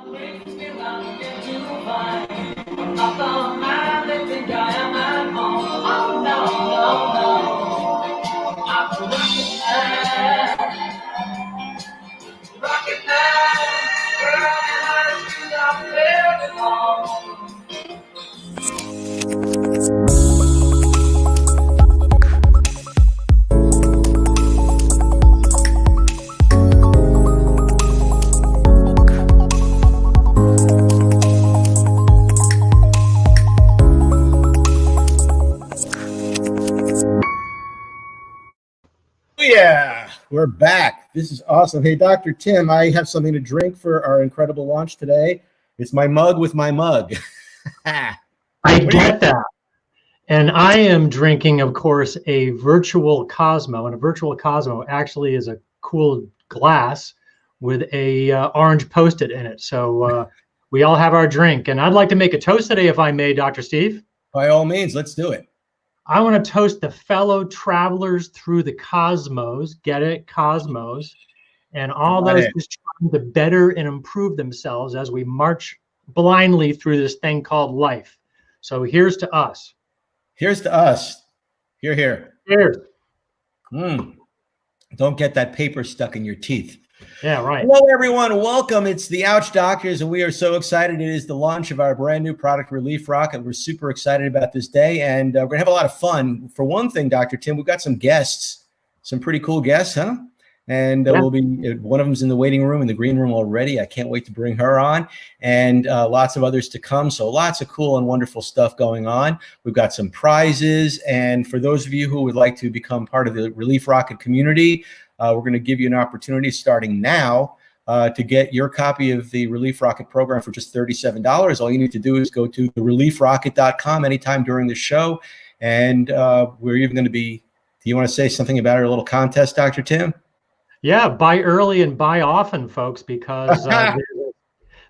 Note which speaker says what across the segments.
Speaker 1: Brings me round into fine. I'm not the man they think I am at home. Oh no, no, no. I'm a rocket man, girl, and I do not feel alone.
Speaker 2: Yeah, we're back. This is awesome. Hey, Dr. Tim, I have something to drink for our incredible launch today. It's my mug with my mug.
Speaker 3: I get that. And I am drinking, of course, a virtual Cosmo. And a virtual Cosmo actually is a cool glass with a orange Post-it in it. So we all have our drink. And I'd like to make a toast today, if I may, Dr. Steve.
Speaker 2: By all means, let's do it.
Speaker 3: I want to toast the fellow travelers through the cosmos, get it, cosmos, and all those just trying to better and improve themselves as we march blindly through this thing called life. So here's to us.
Speaker 2: Here's to us. Here, here.
Speaker 3: Cheers.
Speaker 2: Don't get that paper stuck in your teeth.
Speaker 3: Yeah, right.
Speaker 2: Hello, everyone. Welcome. It's the Ouch Doctors, and we are so excited. It is the launch of our brand new product, Relief Rocket. We're super excited about this day, and we're going to have a lot of fun. For one thing, Dr. Tim, we've got some guests, some pretty cool guests, huh? And we'll be, one of them's in the waiting room in the green room already. I can't wait to bring her on, and lots of others to come. So lots of cool and wonderful stuff going on. We've got some prizes, and for those of you who would like to become part of the Relief Rocket community, we're going to give you an opportunity starting now to get your copy of the Relief Rocket program for just $37. All you need to do is go to thereliefrocket.com anytime during the show, and we're even going to be, do you want to say something about our little contest, Dr. Tim?
Speaker 3: Yeah, buy early and buy often, folks, because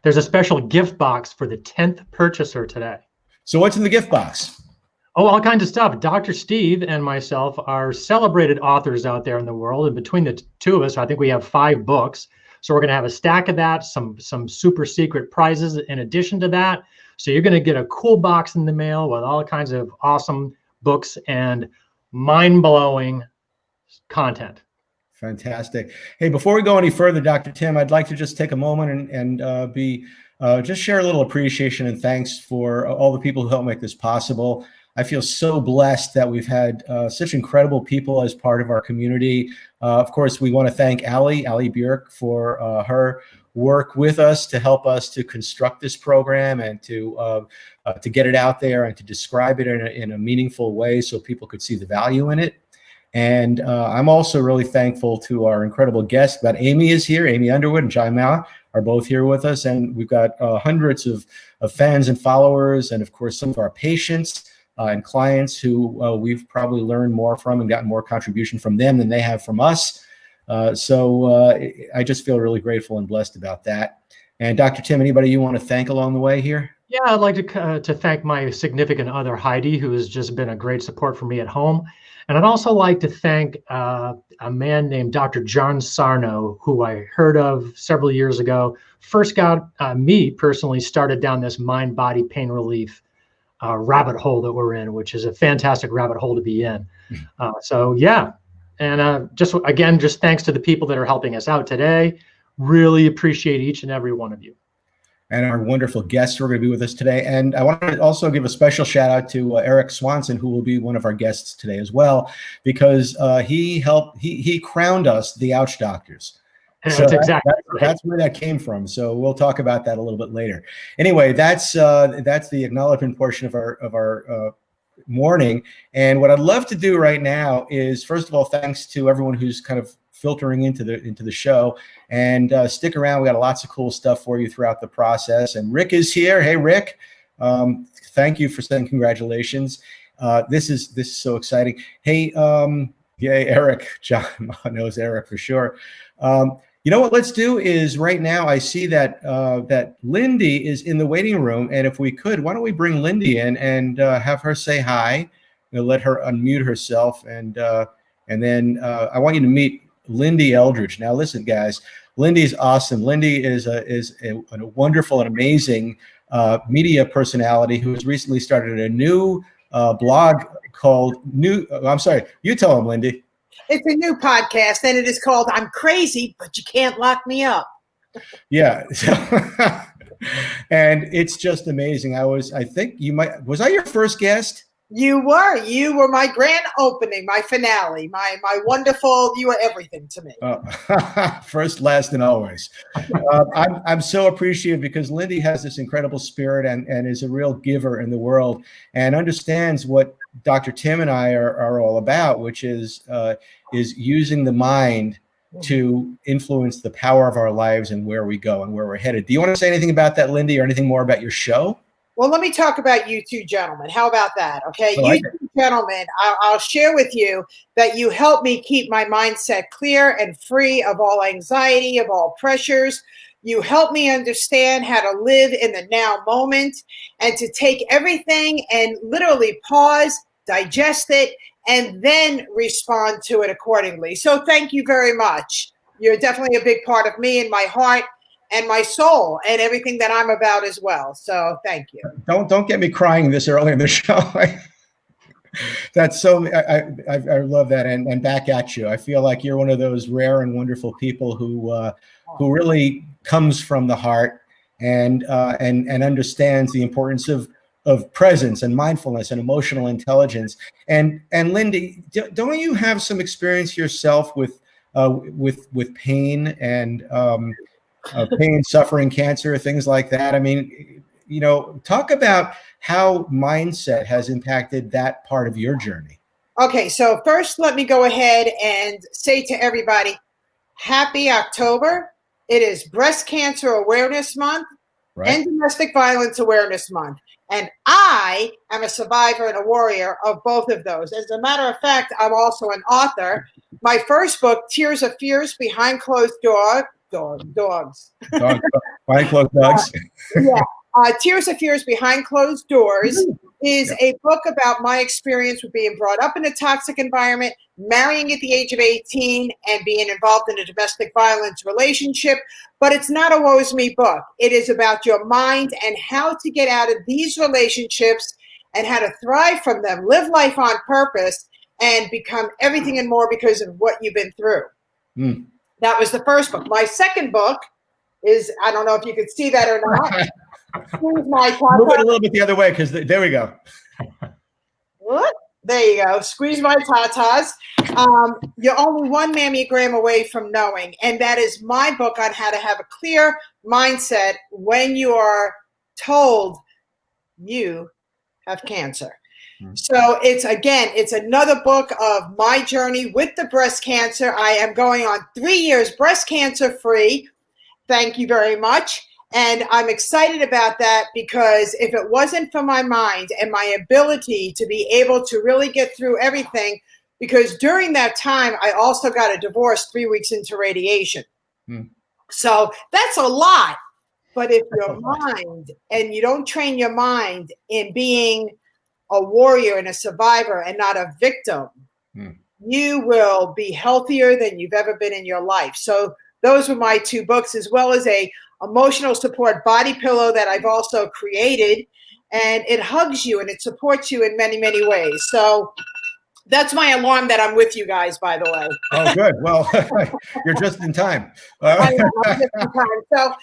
Speaker 3: there's a special gift box for the 10th purchaser today.
Speaker 2: So what's in the gift box?
Speaker 3: Oh, all kinds of stuff. Dr. Steve and myself are celebrated authors out there in the world, and between the two of us, I think we have 5 books. So we're going to have a stack of that, some super secret prizes in addition to that. So you're going to get a cool box in the mail with all kinds of awesome books and mind-blowing content.
Speaker 2: Fantastic. Hey, before we go any further, Dr. Tim, I'd like to just take a moment and just share a little appreciation and thanks for all the people who helped make this possible. I feel so blessed that we've had such incredible people as part of our community. Of course, we want to thank Allie Björk for her work with us to help us to construct this program and to get it out there and to describe it in a meaningful way so people could see the value in it. And I'm also really thankful to our incredible guests. But Amy is here. Amy Underwood and Jai Ma are both here with us. And we've got hundreds of fans and followers, and of course, some of our patients and clients who we've probably learned more from and gotten more contribution from them than they have from us. So I just feel really grateful and blessed about that. And Dr. Tim, anybody you want to thank along the way here?
Speaker 3: Yeah, I'd like to thank my significant other, Heidi, who has just been a great support for me at home. And I'd also like to thank a man named Dr. John Sarno, who I heard of several years ago. First got me personally started down this mind-body pain relief rabbit hole that we're in, which is a fantastic rabbit hole to be in. So yeah, and just thanks to the people that are helping us out today. Really appreciate each and every one of you.
Speaker 2: And our wonderful guests who are going to be with us today. And I want to also give a special shout out to Eric Swanson, who will be one of our guests today as well, because he crowned us the Ouch Doctors.
Speaker 3: So
Speaker 2: that's
Speaker 3: exactly
Speaker 2: that's where that came from. So we'll talk about that a little bit later. Anyway, that's the acknowledgement portion of our morning. And what I'd love to do right now is, first of all, thanks to everyone who's kind of filtering into the show, and stick around. We got lots of cool stuff for you throughout the process. And Rick is here. Hey, Rick, thank you for saying congratulations. This is so exciting. Hey, yay, Eric. John knows Eric for sure. You know what let's do is right now I see that that Lindy is in the waiting room, and if we could, why don't we bring Lindy in and have her say hi, let her unmute herself, and then I want you to meet Lindy Eldridge. Now listen, guys, Lindy's awesome. Lindy is a wonderful and amazing media personality who has recently started a new blog called I'm sorry, you tell him, Lindy.
Speaker 4: It's a new podcast, and it is called I'm Crazy, But You Can't Lock Me Up.
Speaker 2: Yeah. And it's just amazing. I think was I your first guest?
Speaker 4: You were my grand opening, my finale, my wonderful, you were everything to me.
Speaker 2: First, last, and always. I'm so appreciative because Lindy has this incredible spirit and is a real giver in the world and understands what Dr. Tim and I are all about, which is using the mind to influence the power of our lives and where we go and where we're headed. Do you want to say anything about that, Lindy, or anything more about your show?
Speaker 4: Well, let me talk about you two gentlemen. How about that? Okay.
Speaker 2: Like
Speaker 4: you two gentlemen, I'll share with you that you help me keep my mindset clear and free of all anxiety, of all pressures. You help me understand how to live in the now moment and to take everything and literally pause, digest it, and then respond to it accordingly. So thank you very much. You're definitely a big part of me and my heart and my soul and everything that I'm about as well. So thank you.
Speaker 2: Don't get me crying this early in the show. That's so, I love that. And back at you. I feel like you're one of those rare and wonderful people who really comes from the heart and understands the importance of presence and mindfulness and emotional intelligence. And Lindy, don't you have some experience yourself with pain and pain, suffering, cancer, things like that? I mean, talk about how mindset has impacted that part of your journey.
Speaker 4: Okay, so first let me go ahead and say to everybody, happy October. It is Breast Cancer Awareness Month and Domestic Violence Awareness Month. And I am a survivor and a warrior of both of those. As a matter of fact, I'm also an author. My first book, Tears of Fears Behind Closed Dogs.
Speaker 2: Behind closed dogs.
Speaker 4: Tears of Fears Behind Closed Doors is a book about my experience with being brought up in a toxic environment, marrying at the age of 18, and being involved in a domestic violence relationship. But it's not a woe is me book. It is about your mind and how to get out of these relationships and how to thrive from them, live life on purpose, and become everything and more because of what you've been through. That was the first book. My second book is, I don't know if you could see that or not.
Speaker 2: Move it a little bit the other way, because there we go.
Speaker 4: There you go. Squeeze my tatas. You're only one mammogram away from knowing. And that is my book on how to have a clear mindset when you are told you have cancer. So it's another book of my journey with the breast cancer. I am going on 3 years breast cancer free. Thank you very much. And I'm excited about that because if it wasn't for my mind and my ability to be able to really get through everything, because during that time, I also got a divorce 3 weeks into radiation. So that's a lot. But if your mind, and you don't train your mind in being a warrior and a survivor and not a victim, you will be healthier than you've ever been in your life. So those were my two books, as well as a emotional support body pillow that I've also created, and it hugs you and it supports you in many, many ways. So that's my alarm that I'm with you guys, by the way.
Speaker 2: Oh, good. Well, you're just in time.
Speaker 4: I'm just in time. So,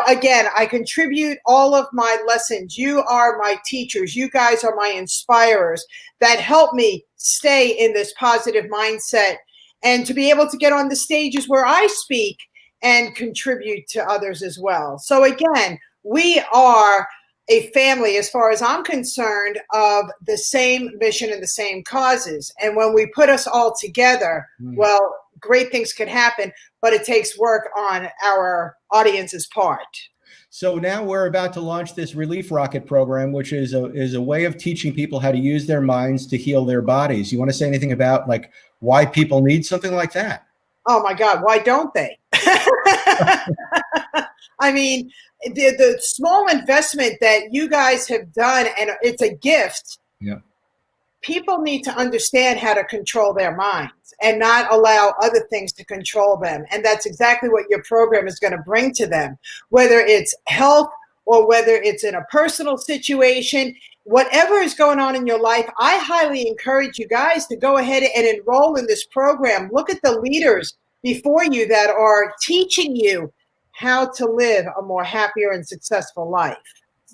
Speaker 4: again, I contribute all of my lessons. You are my teachers. You guys are my inspirers that help me stay in this positive mindset and to be able to get on the stages where I speak and contribute to others as well. So again, we are a family, as far as I'm concerned, of the same mission and the same causes. And when we put us all together, well, great things can happen, but it takes work on our audience's part.
Speaker 2: So now we're about to launch this Relief Rocket program, which is a way of teaching people how to use their minds to heal their bodies. You want to say anything about why people need something like that?
Speaker 4: Oh my God, why don't they? I mean, the small investment that you guys have done, and it's a gift, people need to understand how to control their minds and not allow other things to control them. And that's exactly what your program is going to bring to them, whether it's health or whether it's in a personal situation, whatever is going on in your life. I highly encourage you guys to go ahead and enroll in this program. Look at the leaders before you that are teaching you how to live a more happier and successful life.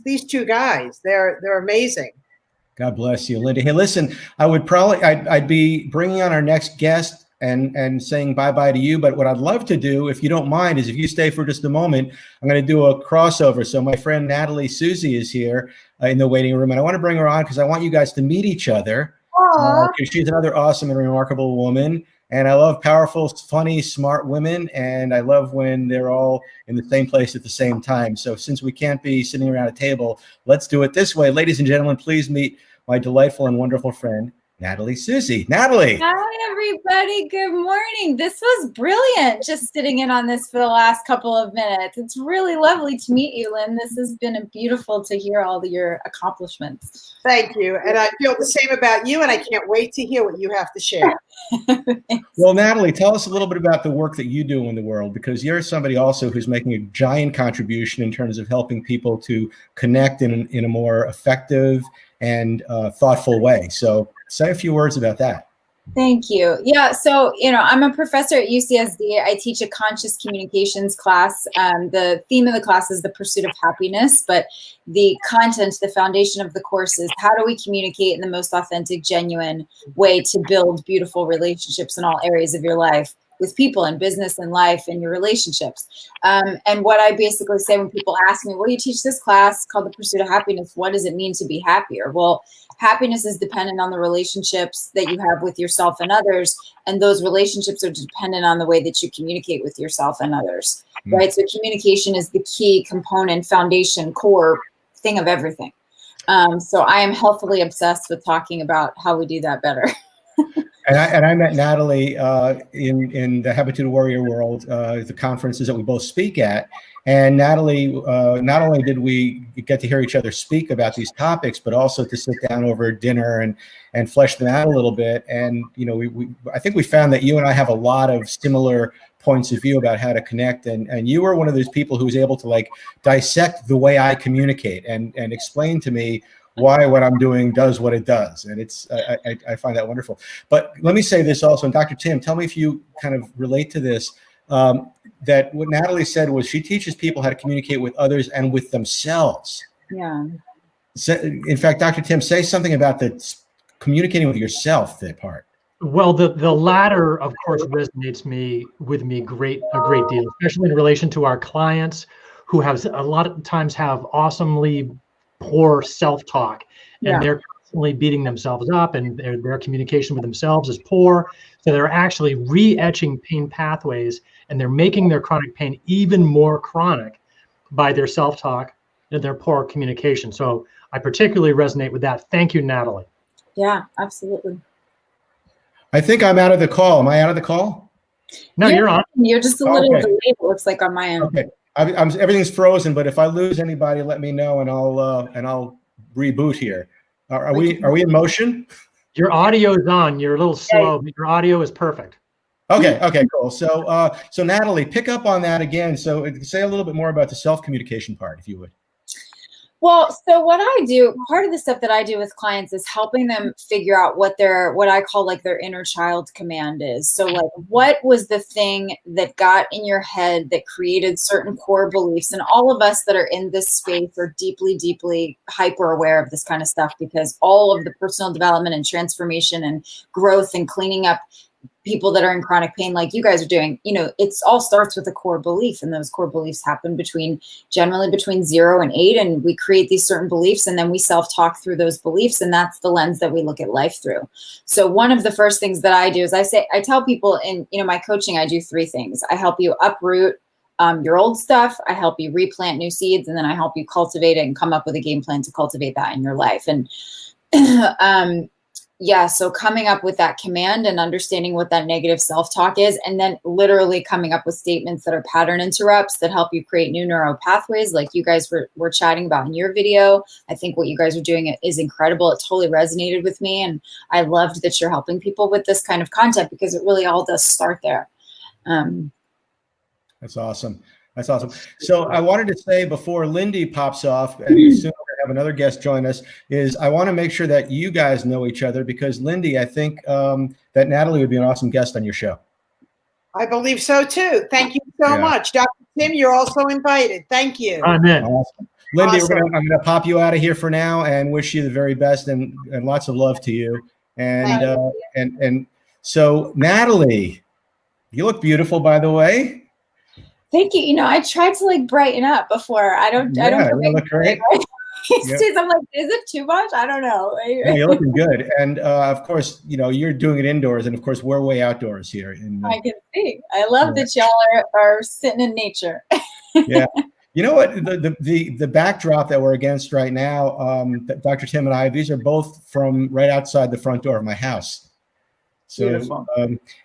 Speaker 4: These two guys, they're amazing.
Speaker 2: God bless you, Linda. Hey, listen, I'd be bringing on our next guest and saying bye-bye to you. But what I'd love to do, if you don't mind, is if you stay for just a moment, I'm going to do a crossover. So my friend Natalie Susie is here in the waiting room, and I want to bring her on because I want you guys to meet each other. She's another awesome and remarkable woman. And I love powerful, funny, smart women. And I love when they're all in the same place at the same time. So since we can't be sitting around a table, let's do it this way. Ladies and gentlemen, please meet my delightful and wonderful friend, Natalie Susie. Natalie.
Speaker 5: Hi, everybody. Good morning. This was brilliant, just sitting in on this for the last couple of minutes. It's really lovely to meet you, Lynn. This has been beautiful to hear all of your accomplishments.
Speaker 4: Thank you. And I feel the same about you, and I can't wait to hear what you have to share.
Speaker 2: Well, Natalie, tell us a little bit about the work that you do in the world, because you're somebody also who's making a giant contribution in terms of helping people to connect in a more effective and thoughtful way. So say a few words about that.
Speaker 5: Thank you. Yeah, so, I'm a professor at UCSD. I teach a conscious communications class. The theme of the class is the pursuit of happiness, but the content, the foundation of the course is how do we communicate in the most authentic, genuine way to build beautiful relationships in all areas of your life, with people and business and life and your relationships. And what I basically say when people ask me, well, you teach this class called The Pursuit of Happiness. What does it mean to be happier? Well, happiness is dependent on the relationships that you have with yourself and others. And those relationships are dependent on the way that you communicate with yourself and others, right? So communication is the key component, foundation, core thing of everything. So I am healthily obsessed with talking about how we do that better.
Speaker 2: And I met Natalie in the Habitude Warrior World, the conferences that we both speak at. And Natalie, not only did we get to hear each other speak about these topics, but also to sit down over dinner and flesh them out a little bit. And I think we found that you and I have a lot of similar points of view about how to connect. And you were one of those people who was able to dissect the way I communicate and explain to me why what I'm doing does what it does. And I find that wonderful. But let me say this also, and Dr. Tim, tell me if you kind of relate to this, that what Natalie said was she teaches people how to communicate with others and with themselves.
Speaker 5: Yeah.
Speaker 2: So, in fact, Dr. Tim, say something about the communicating with yourself, that part.
Speaker 3: Well, the latter, of course, resonates with me a great deal, especially in relation to our clients who have a lot of times have awesomely poor self-talk, and they're constantly beating themselves up, and their communication with themselves is poor. So they're actually re-etching pain pathways, and they're making their chronic pain even more chronic by their self-talk and their poor communication. So I particularly resonate with that. Thank you, Natalie.
Speaker 5: Yeah, absolutely.
Speaker 2: I think I'm out of the call. Am I out of the call?
Speaker 3: No, you're on.
Speaker 5: You're just a little delayed, it looks like, on my end.
Speaker 2: Okay. Everything's frozen, but if I lose anybody, let me know, and I'll reboot here. Are we in motion?
Speaker 3: Your audio is on. You're a little slow, but your audio is perfect.
Speaker 2: Okay, cool. So Natalie, pick up on that again. So say a little bit more about the self-communication part, if you would.
Speaker 5: Well, so what I do, part of the stuff that I do with clients is helping them figure out what I call their inner child command is. So what was the thing that got in your head that created certain core beliefs? And all of us that are in this space are deeply, deeply hyper aware of this kind of stuff, because all of the personal development and transformation and growth and cleaning up people that are in chronic pain like you guys are doing, it all starts with a core belief, and those core beliefs happen generally between 0 and 8, and we create these certain beliefs, and then we self-talk through those beliefs, and that's the lens that we look at life through. So one of the first things that I do is I tell people in my coaching, I do 3 things. I help you uproot your old stuff, I help you replant new seeds, and then I help you cultivate it and come up with a game plan to cultivate that in your life. And yeah, so coming up with that command and understanding what that negative self-talk is, and then literally coming up with statements that are pattern interrupts that help you create new neural pathways, like you guys were chatting about in your video. I think what you guys are doing is incredible. It totally resonated with me, and I loved that you're helping people with this kind of content, because it really all does start there.
Speaker 2: That's awesome. That's awesome. So I wanted to say before Lindy pops off, and soon we're have another guest join us, is I want to make sure that you guys know each other, because Lindy, I think that Natalie would be an awesome guest on your show.
Speaker 4: I believe so too. Thank you so much. Dr. Tim, you're also invited. Thank you.
Speaker 3: I'm in.
Speaker 2: Awesome. Lindy,
Speaker 4: Awesome.
Speaker 2: I'm going to pop you out of here for now and wish you the very best and lots of love to you. And so Natalie, you look beautiful, by the way.
Speaker 5: Thank you. You know, I tried to like brighten up before. I don't
Speaker 2: You look great.
Speaker 5: I'm like, is it too much? I don't know.
Speaker 2: Yeah, you're looking good. And of course, you know, you're doing it indoors, and of course we're way outdoors here.
Speaker 5: I can see. I love that y'all are sitting in nature.
Speaker 2: Yeah. You know what? The backdrop that we're against right now, Dr. Tim and I, these are both from right outside the front door of my house. So,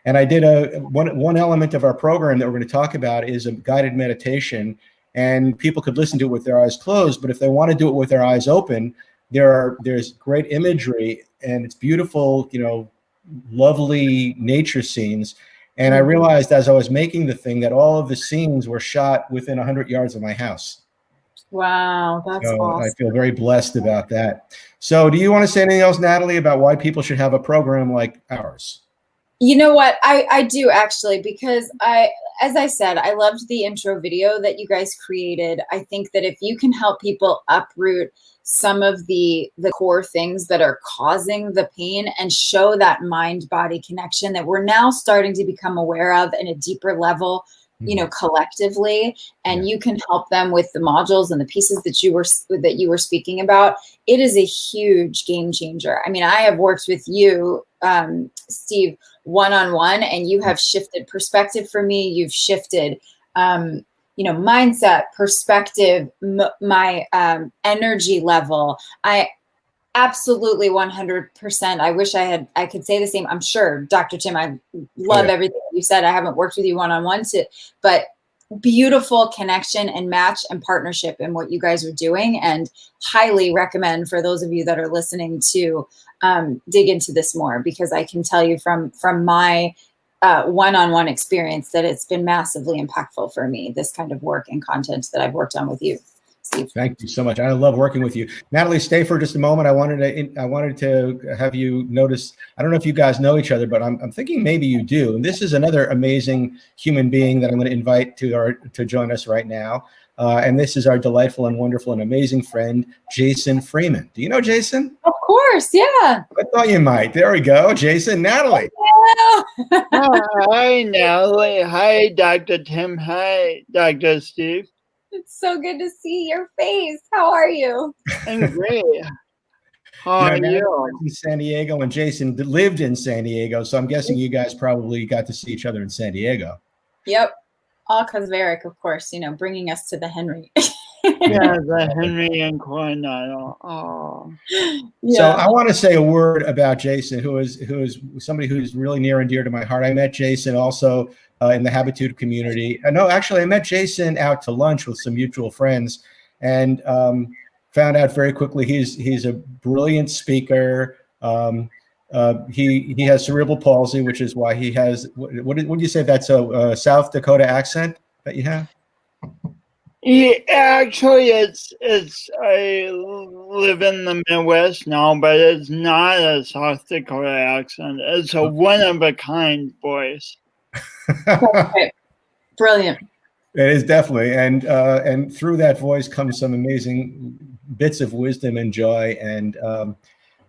Speaker 2: and I did one element of our program that we're going to talk about is a guided meditation, and people could listen to it with their eyes closed. But if they want to do it with their eyes open, there's great imagery, and it's beautiful, you know, lovely nature scenes. And I realized as I was making the thing that all of the scenes were shot within 100 yards of my house.
Speaker 5: Wow, that's awesome.
Speaker 2: I feel very blessed about that. So do you want to say anything else, Natalie, about why people should have a program like ours?
Speaker 5: You know what? I do actually, because as I said, I loved the intro video that you guys created. I think that if you can help people uproot some of the core things that are causing the pain and show that mind-body connection that we're now starting to become aware of in a deeper level, you know, collectively, and you can help them with the modules and the pieces that you were speaking about, it is a huge game changer. I mean, I have worked with you, Steve, one-on-one, and you have shifted perspective for me. You've shifted, you know, mindset, perspective, my energy level. I absolutely 100%. I wish I could say the same. I'm sure, Dr. Tim, I love everything you said. I haven't worked with you one-on-one, but beautiful connection and match and partnership in what you guys are doing, and highly recommend for those of you that are listening to dig into this more, because I can tell you from my one-on-one experience that it's been massively impactful for me, this kind of work and content that I've worked on with you, Steve.
Speaker 2: Thank you so much. I love working with you. Natalie, stay for just a moment. I wanted to have you notice, I don't know if you guys know each other, but I'm thinking maybe you do. And this is another amazing human being that I'm going to invite to join us right now. And this is our delightful and wonderful and amazing friend, Jason Freeman. Do you know Jason?
Speaker 5: Of course, yeah.
Speaker 2: I thought you might. There we go. Jason, Natalie.
Speaker 6: Hi, Natalie. Hi, Dr. Tim. Hi, Dr. Steve.
Speaker 5: It's so good to see your face. How are you?
Speaker 6: I'm great. How are you?
Speaker 2: In San Diego, and Jason lived in San Diego, so I'm guessing you guys probably got to see each other in San Diego.
Speaker 5: Yep. All because of Eric, of course, you know, bringing us to the Henry.
Speaker 6: Yeah, the Henry and Coronado. Oh.
Speaker 2: Yeah. So I want to say a word about Jason, who is somebody who's really near and dear to my heart. I met Jason also in the Habitude community. No, actually, I met Jason out to lunch with some mutual friends, and found out very quickly he's a brilliant speaker. He has cerebral palsy, which is why he has what did you say? That's a South Dakota accent that you have?
Speaker 6: Actually, it's I live in the Midwest now, but it's not a South Dakota accent. It's a one-of-a-kind voice.
Speaker 5: Okay. Brilliant.
Speaker 2: It is definitely, and through that voice comes some amazing bits of wisdom and joy, and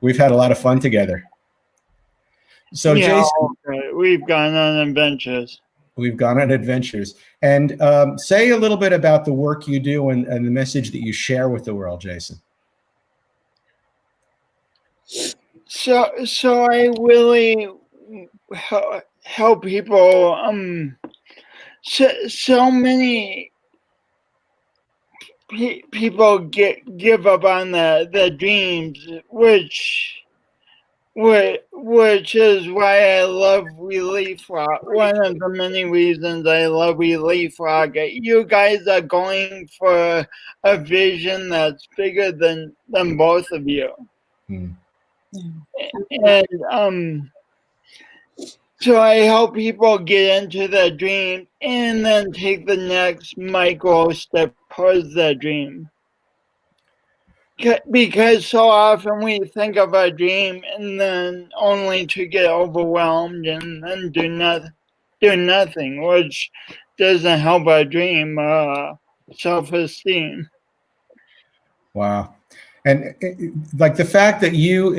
Speaker 2: we've had a lot of fun together. So,
Speaker 6: yeah,
Speaker 2: Jason,
Speaker 6: we've gone on adventures.
Speaker 2: We've gone on adventures, and say a little bit about the work you do and the message that you share with the world, Jason.
Speaker 6: So I really help people. So many people give up on the dreams, which which is why I love Relief Rock. One of the many reasons I love Relief Rock. You guys are going for a vision that's bigger than both of you.
Speaker 2: Hmm.
Speaker 6: And so I help people get into their dream and then take the next micro step towards their dream. Because so often we think of our dream and then only to get overwhelmed and then do nothing, which doesn't help our dream self-esteem.
Speaker 2: Wow. And like the fact that you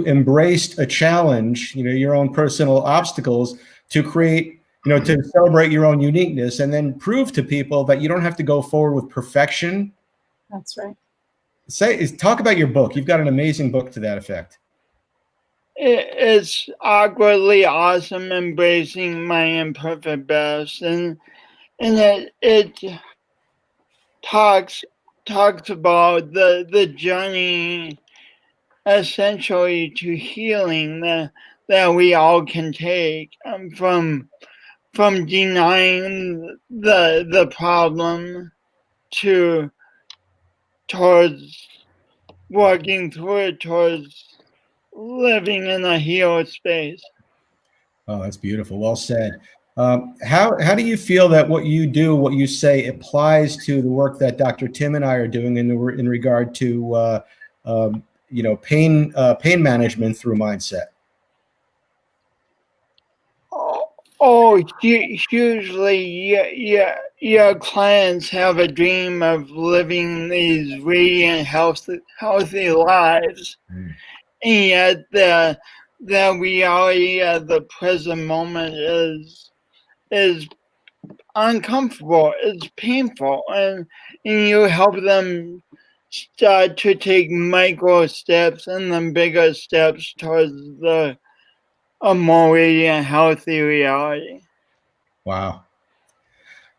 Speaker 2: embraced a challenge, your own personal obstacles to create, to celebrate your own uniqueness and then prove to people that you don't have to go forward with perfection.
Speaker 5: That's right.
Speaker 2: Talk about your book. You've got an amazing book to that effect.
Speaker 6: It's awkwardly awesome, embracing my imperfect best, and it talks about the journey essentially to healing that we all can take, from denying the problem towards working through it, towards living in a healed space.
Speaker 2: Oh, that's beautiful. Well said. How do you feel that what you do, what you say, applies to the work that Dr. Tim and I are doing in regard to pain management through mindset?
Speaker 6: Hugely. Your clients have a dream of living these radiant, healthy lives, and yet the reality of the present moment is uncomfortable. It's painful, and you help them start to take micro steps and then bigger steps towards a more radiant, healthy reality.
Speaker 2: Wow.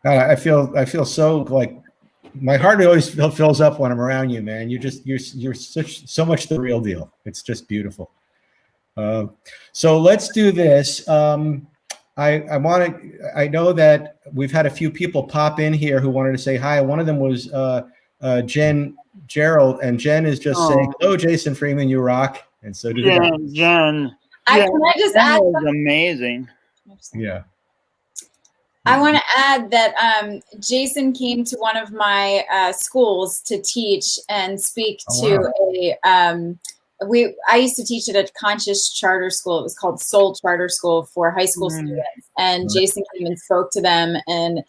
Speaker 2: God, I feel so like my heart always fills up when I'm around you, man. You're so much the real deal. It's just beautiful. So let's do this. I know that we've had a few people pop in here who wanted to say hi. One of them was Jen Gerald, and Jen is just saying, "Hello, Jason Freeman, you rock." And so do
Speaker 6: Jen.
Speaker 5: Can I just add?
Speaker 6: That was amazing.
Speaker 2: Yeah.
Speaker 5: I want to add that Jason came to one of my schools to teach and speak to I used to teach at a conscious charter school. It was called Soul Charter School for high school students. And Jason came and spoke to them and,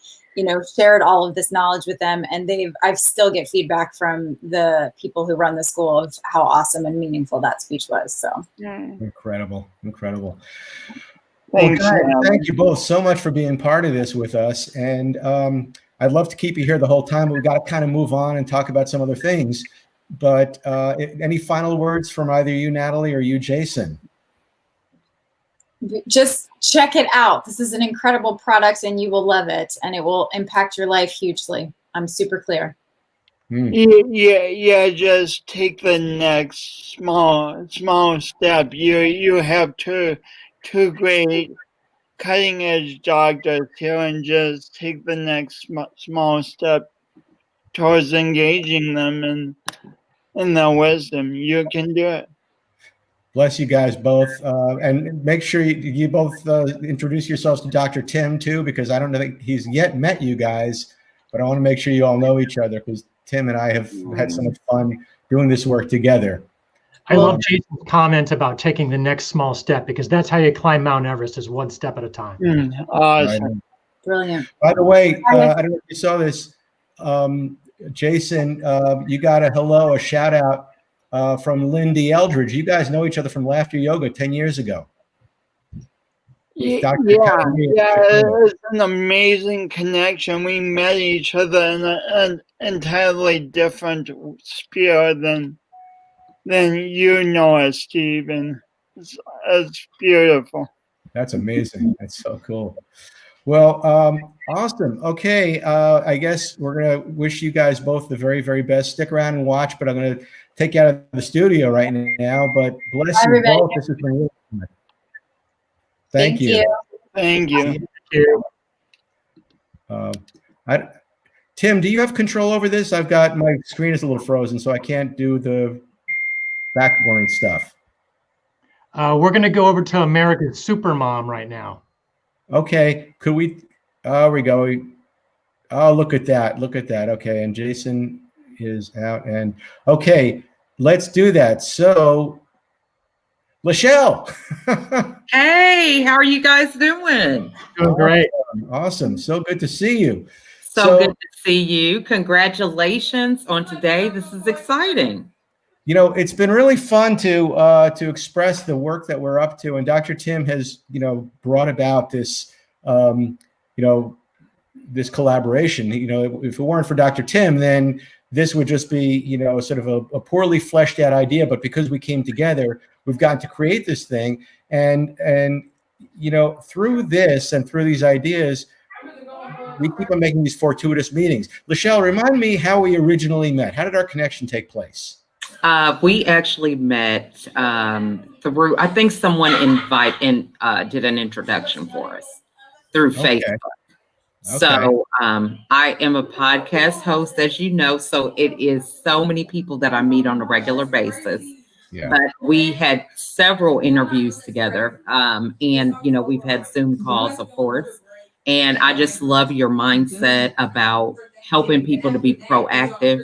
Speaker 5: shared all of this knowledge with them. And I still get feedback from the people who run the school of how awesome and meaningful that speech was. So
Speaker 2: Incredible.
Speaker 6: Thanks,
Speaker 2: well, thank you both so much for being part of this with us. And I'd love to keep you here the whole time, but we've got to kind of move on and talk about some other things. But any final words from either you, Natalie, or you, Jason?
Speaker 5: Just check it out. This is an incredible product and you will love it and it will impact your life hugely. I'm super clear.
Speaker 6: Yeah, just take the next small step. You have two great cutting edge doctors here, and just take the next small step towards engaging them in their wisdom. You can do it.
Speaker 2: Bless you guys both. And make sure you both introduce yourselves to Dr. Tim too, because I don't think he's yet met you guys, but I want to make sure you all know each other because Tim and I have had so much fun doing this work together.
Speaker 3: I love Jason's comment about taking the next small step, because that's how you climb Mount Everest, is one step at a time.
Speaker 6: Awesome.
Speaker 2: Right.
Speaker 5: Brilliant.
Speaker 2: By the way, I don't know if you saw this, Jason, you got a shout out from Lindy Eldridge. You guys know each other from Laughter Yoga 10 years ago.
Speaker 6: Yeah, it's an amazing connection. We met each other in an entirely different sphere than us, Steve, and it's beautiful.
Speaker 2: That's amazing. That's so cool. Well, awesome. Okay, I guess we're gonna wish you guys both the very, very best. Stick around and watch, but I'm gonna take you out of the studio right now. But bless
Speaker 5: Bye,
Speaker 2: you
Speaker 5: everybody.
Speaker 2: both. This has been really fun. Thank you.
Speaker 6: Thank you.
Speaker 3: Thank you.
Speaker 2: Tim, do you have control over this? I've got my screen is a little frozen, so I can't do the backboard stuff.
Speaker 3: We're going to go over to America's Supermom right now.
Speaker 2: Okay, could we? Oh, we go. Oh, look at that! Look at that. Okay, and Jason is out. And okay, let's do that. So, Lachelle.
Speaker 7: Hey, how are you guys doing?
Speaker 3: Doing great.
Speaker 2: Awesome. So good to see you.
Speaker 7: So good to see you. Congratulations on today. This is exciting.
Speaker 2: You know, it's been really fun to express the work that we're up to, and Dr. Tim has, brought about this, this collaboration. You know, if it weren't for Dr. Tim, then this would just be, sort of a poorly fleshed out idea. But because we came together, we've gotten to create this thing, and through this and through these ideas, we keep on making these fortuitous meetings. Lachelle, remind me how we originally met. How did our connection take place?
Speaker 7: We actually met through, I think someone did an introduction for us through Facebook.
Speaker 2: Okay.
Speaker 7: So I am a podcast host, as you know, so it is so many people that I meet on a regular basis. Yeah. But we had several interviews together, and we've had Zoom calls, of course. And I just love your mindset about helping people to be proactive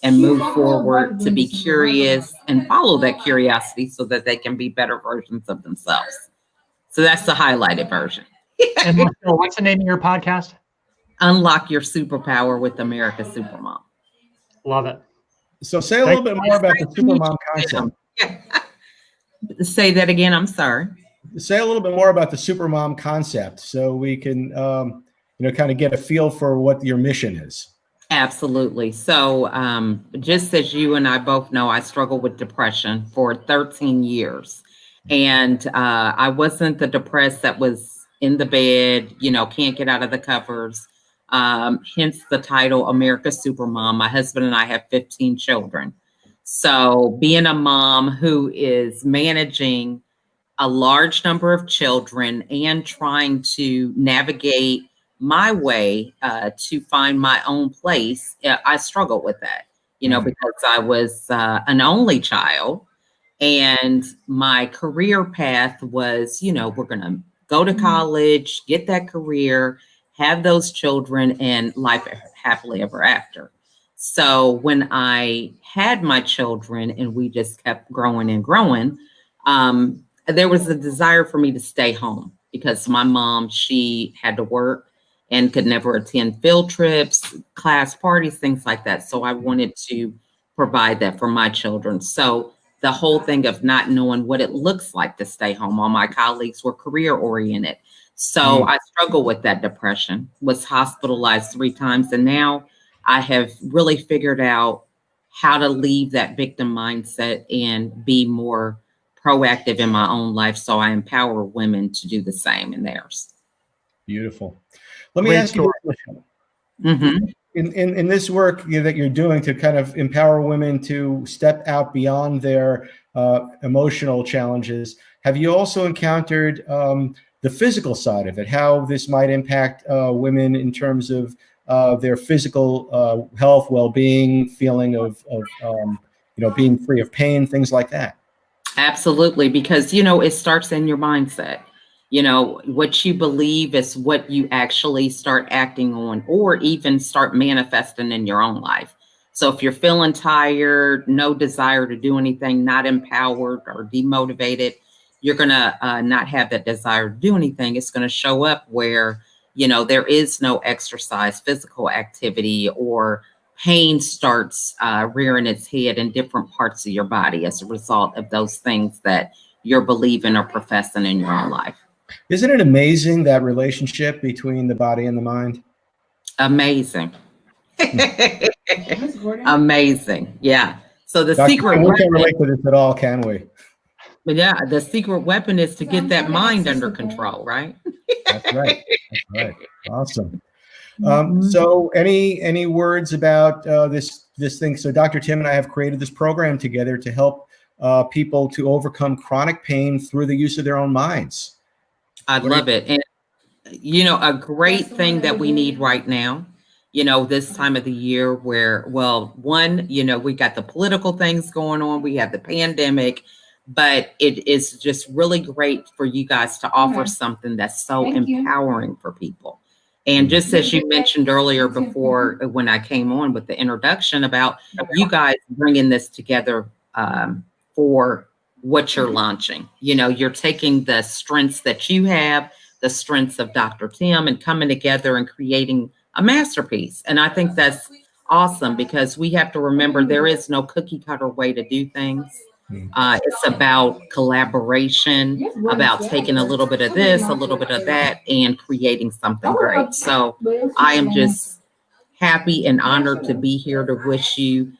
Speaker 7: and move forward, to be curious and follow that curiosity so that they can be better versions of themselves. So that's the highlighted version.
Speaker 3: And what's the name of your podcast?
Speaker 7: Unlock Your Superpower with America's Supermom.
Speaker 3: Love it.
Speaker 2: So say a little bit more about the Supermom concept.
Speaker 7: Say that again. I'm sorry.
Speaker 2: Say a little bit more about the Supermom concept so we can, kind of get a feel for what your mission is.
Speaker 7: Absolutely. So just as you and I both know, I struggled with depression for 13 years. And I wasn't the depressed that was in the bed, can't get out of the covers. Hence the title, America's Supermom. My husband and I have 15 children. So being a mom who is managing a large number of children and trying to navigate my way to find my own place, I struggled with that, because I was an only child, and my career path was, we're going to go to college, get that career, have those children, and life happily ever after. So when I had my children and we just kept growing and growing, there was a desire for me to stay home because my mom, she had to work and could never attend field trips, class parties, things like that. So I wanted to provide that for my children. So the whole thing of not knowing what it looks like to stay home, all my colleagues were career oriented. So I struggled with that depression, was hospitalized 3 times. And now I have really figured out how to leave that victim mindset and be more proactive in my own life. So I empower women to do the same in theirs.
Speaker 2: Beautiful. Let me ask you, in this work that you're doing to kind of empower women to step out beyond their emotional challenges, have you also encountered the physical side of it, how this might impact women in terms of their physical health, well-being, feeling of being free of pain, things like that?
Speaker 7: Absolutely, because, it starts in your mindset. What you believe is what you actually start acting on, or even start manifesting in your own life. So if you're feeling tired, no desire to do anything, not empowered or demotivated, you're going to not have that desire to do anything. It's going to show up where, there is no exercise, physical activity, or pain starts rearing its head in different parts of your body as a result of those things that you're believing or professing in your own life.
Speaker 2: Isn't it amazing, that relationship between the body and the mind?
Speaker 7: Amazing. Amazing. Yeah. So the
Speaker 2: Dr.
Speaker 7: secret.
Speaker 2: We can't relate to this at all, can we?
Speaker 7: But yeah, the secret weapon is to get that mind under control, right?
Speaker 2: That's right. That's right. Awesome. So any words about this thing? So Dr. Tim and I have created this program together to help people to overcome chronic pain through the use of their own minds.
Speaker 7: I love it. And, a great thing that we need right now, this time of the year where, well, one, we got the political things going on, we have the pandemic, but it is just really great for you guys to offer something that's so empowering for people. And just as you mentioned earlier before, when I came on with the introduction about you guys bringing this together for what you're launching, you're taking the strengths that you have, the strengths of Dr. Tim, and coming together and creating a masterpiece. And I think that's awesome, because we have to remember there is no cookie cutter way to do things. It's about collaboration, about taking a little bit of this, a little bit of that, and creating something great. So I am just happy and honored to be here to wish you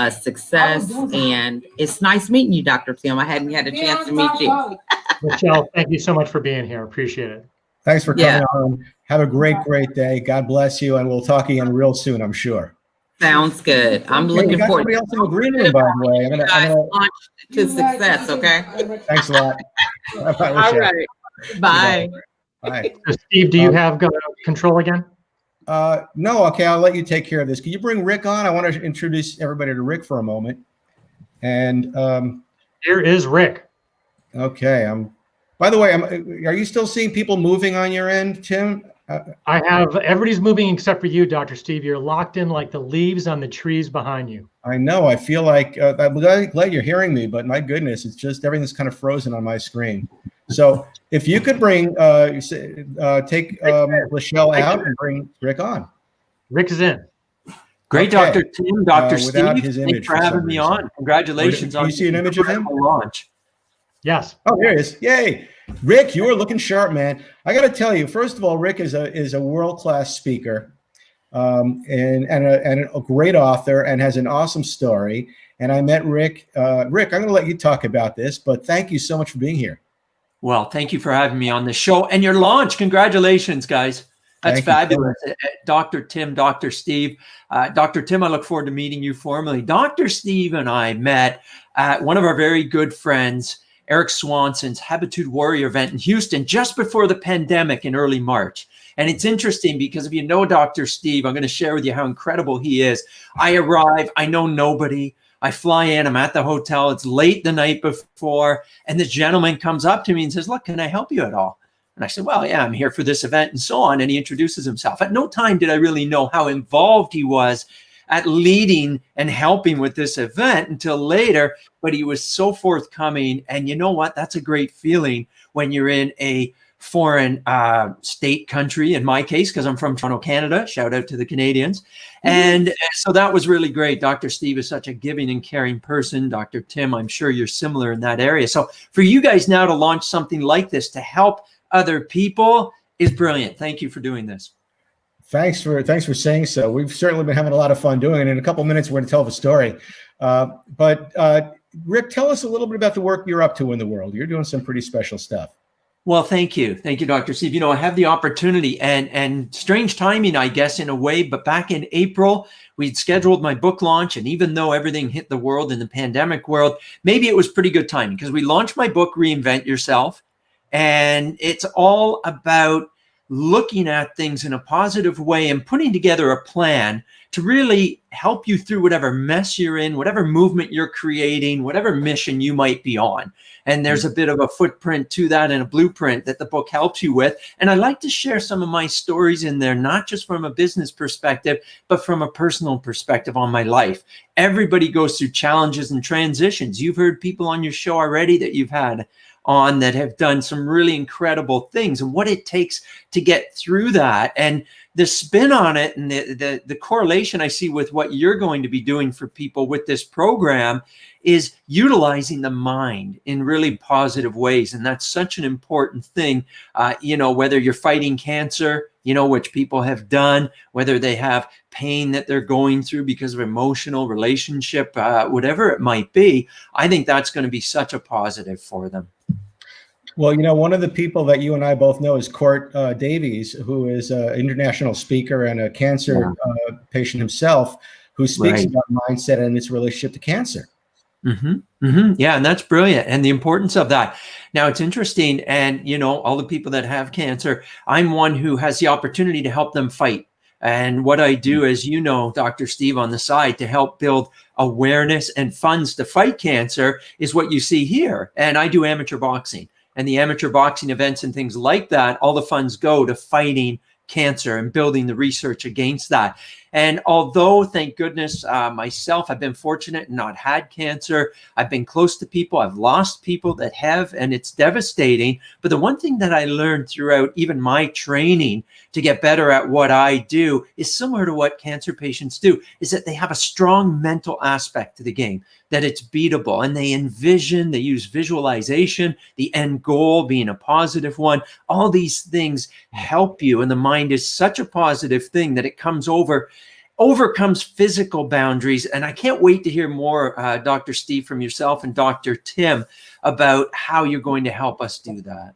Speaker 7: success. And it's nice meeting you, Dr. Tim. I hadn't had a chance to meet you.
Speaker 3: Michelle, thank you so much for being here. Appreciate it.
Speaker 2: Thanks for coming on. Have a great day. God bless you. And we'll talk again real soon, I'm sure.
Speaker 7: Sounds good. I'm looking forward
Speaker 2: to else in the green room, by the way. I'm gonna
Speaker 7: launch to success. Okay.
Speaker 2: Thanks a lot.
Speaker 7: All right. Bye.
Speaker 2: Bye.
Speaker 3: So Steve, do you have control again?
Speaker 2: No. Okay. I'll let you take care of this. Can you bring Rick on? I want to introduce everybody to Rick for a moment. And
Speaker 3: here is Rick.
Speaker 2: Okay. By the way, are you still seeing people moving on your end, Tim?
Speaker 3: Everybody's moving except for you, Dr. Steve. You're locked in like the leaves on the trees behind you.
Speaker 2: I know. I feel like I'm glad you're hearing me, but my goodness, it's just everything's kind of frozen on my screen. So if you could take Michelle out and bring Rick on.
Speaker 3: Rick is in.
Speaker 8: Great,
Speaker 2: Okay.
Speaker 8: Dr. Tim, Dr. Steve.
Speaker 2: Thanks
Speaker 8: for having me on. Congratulations on
Speaker 2: you see an image of him?
Speaker 8: Launch.
Speaker 3: Yes.
Speaker 2: Oh, there he is. Yay. Rick, you are looking sharp, man. I got to tell you, first of all, Rick is a world-class speaker and a great author, and has an awesome story. And I met Rick. Rick, I'm going to let you talk about this, but thank you so much for being here.
Speaker 8: Well, thank you for having me on the show and your launch. Congratulations, guys. That's fabulous. Dr. Tim, Dr. Steve. Dr. Tim, I look forward to meeting you formally. Dr. Steve and I met at one of our very good friends, Eric Swanson's Habitude Warrior event in Houston just before the pandemic in early March. And it's interesting because if you know Dr. Steve, I'm going to share with you how incredible he is. I arrive, I know nobody. I fly in, I'm at the hotel. It's late the night before. And this gentleman comes up to me and says, "Look, can I help you at all?" And I said, "Well, yeah, I'm here for this event," and so on. And he introduces himself. At no time did I really know how involved he was at leading and helping with this event until later, but he was so forthcoming. And you know what? That's a great feeling when you're in a foreign state, country, in my case, because I'm from Toronto, Canada. Shout out to the Canadians. And so that was really great. Dr. Steve is such a giving and caring person. Dr. Tim, I'm sure you're similar in that area. So for you guys now to launch something like this to help other people is brilliant. Thank you for doing this.
Speaker 2: Thanks for saying so. We've certainly been having a lot of fun doing it. In a couple of minutes, we're going to tell the story. But Rick, tell us a little bit about the work you're up to in the world. You're doing some pretty special stuff.
Speaker 8: Well, thank you. Thank you, Dr. Steve. I have the opportunity and strange timing, I guess, in a way, but back in April, we'd scheduled my book launch. And even though everything hit the world in the pandemic world, maybe it was pretty good timing because we launched my book, Reinvent Yourself. And it's all about looking at things in a positive way and putting together a plan to really help you through whatever mess you're in, whatever movement you're creating, whatever mission you might be on. And there's a bit of a footprint to that and a blueprint that the book helps you with. And I like to share some of my stories in there, not just from a business perspective, but from a personal perspective on my life. Everybody goes through challenges and transitions. You've heard people on your show already that you've had on that have done some really incredible things and what it takes to get through that. And the spin on it and the correlation I see with what you're going to be doing for people with this program is utilizing the mind in really positive ways. And that's such an important thing, whether you're fighting cancer, which people have done, whether they have pain that they're going through because of emotional relationship, whatever it might be. I think that's going to be such a positive for them.
Speaker 2: Well, one of the people that you and I both know is Court Davies, who is an international speaker and a cancer patient himself, who speaks about mindset and its relationship to cancer.
Speaker 8: Yeah, and that's brilliant. And the importance of that. Now, it's interesting. And, all the people that have cancer, I'm one who has the opportunity to help them fight. And what I do, as you know, Dr. Steve, on the side to help build awareness and funds to fight cancer is what you see here. And I do amateur boxing. And the amateur boxing events and things like that, all the funds go to fighting cancer and building the research against that. And although, thank goodness, myself, I've been fortunate and not had cancer. I've been close to people. I've lost people that have, and it's devastating. But the one thing that I learned throughout even my training to get better at what I do is similar to what cancer patients do, is that they have a strong mental aspect to the game, that it's beatable, and they envision, they use visualization, the end goal being a positive one. All these things help you, and the mind is such a positive thing that it overcomes physical boundaries. And I can't wait to hear more, Dr. Steve, from yourself and Dr. Tim about how you're going to help us do that.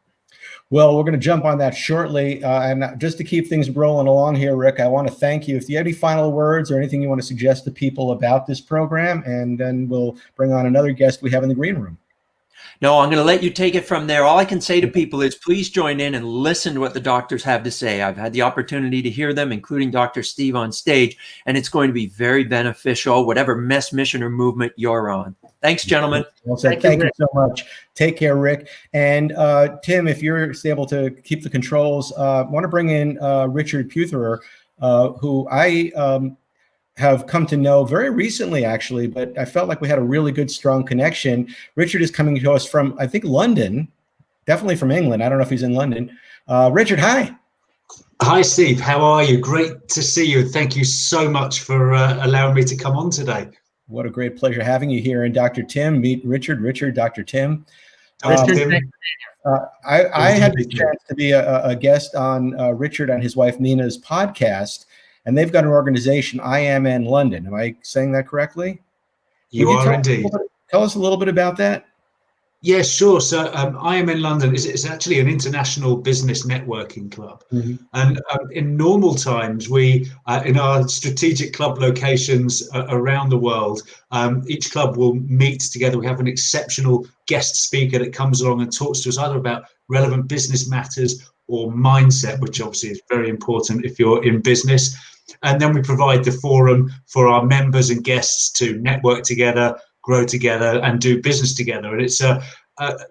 Speaker 2: Well, we're going to jump on that shortly. And just to keep things rolling along here, Rick, I want to thank you. If you have any final words or anything you want to suggest to people about this program, and then we'll bring on another guest we have in the green room.
Speaker 8: No, I'm going to let you take it from there. All I can say to people is please join in and listen to what the doctors have to say. I've had the opportunity to hear them, including Dr. Steve on stage, and it's going to be very beneficial, whatever mess, mission, or movement you're on. Thanks, gentlemen.
Speaker 2: Well said. Thank you so much. Take care, Rick. And Tim, if you're able to keep the controls, I want to bring in Richard Putherer, who I have come to know very recently, actually, but I felt like we had a really good, strong connection. Richard is coming to us from, I think, London, definitely from England. I don't know if he's in London. Richard, hi.
Speaker 9: Hi, Steve. How are you? Great to see you. Thank you so much for allowing me to come on today.
Speaker 2: What a great pleasure having you here. And Dr. Tim, meet Richard. Richard, Dr. Tim.
Speaker 9: Tim.
Speaker 2: I had the chance to be a guest on Richard and his wife Nina's podcast, and they've got an organization, I Am in London. Am I saying that correctly?
Speaker 9: You are indeed.
Speaker 2: Tell us a little bit about that.
Speaker 9: Yeah, sure. So I Am in London is actually an international business networking club. Mm-hmm. And in normal times, we, in our strategic club locations around the world, each club will meet together. We have an exceptional guest speaker that comes along and talks to us either about relevant business matters or mindset, which obviously is very important if you're in business. And then we provide the forum for our members and guests to network together, grow together, and do business together. And it's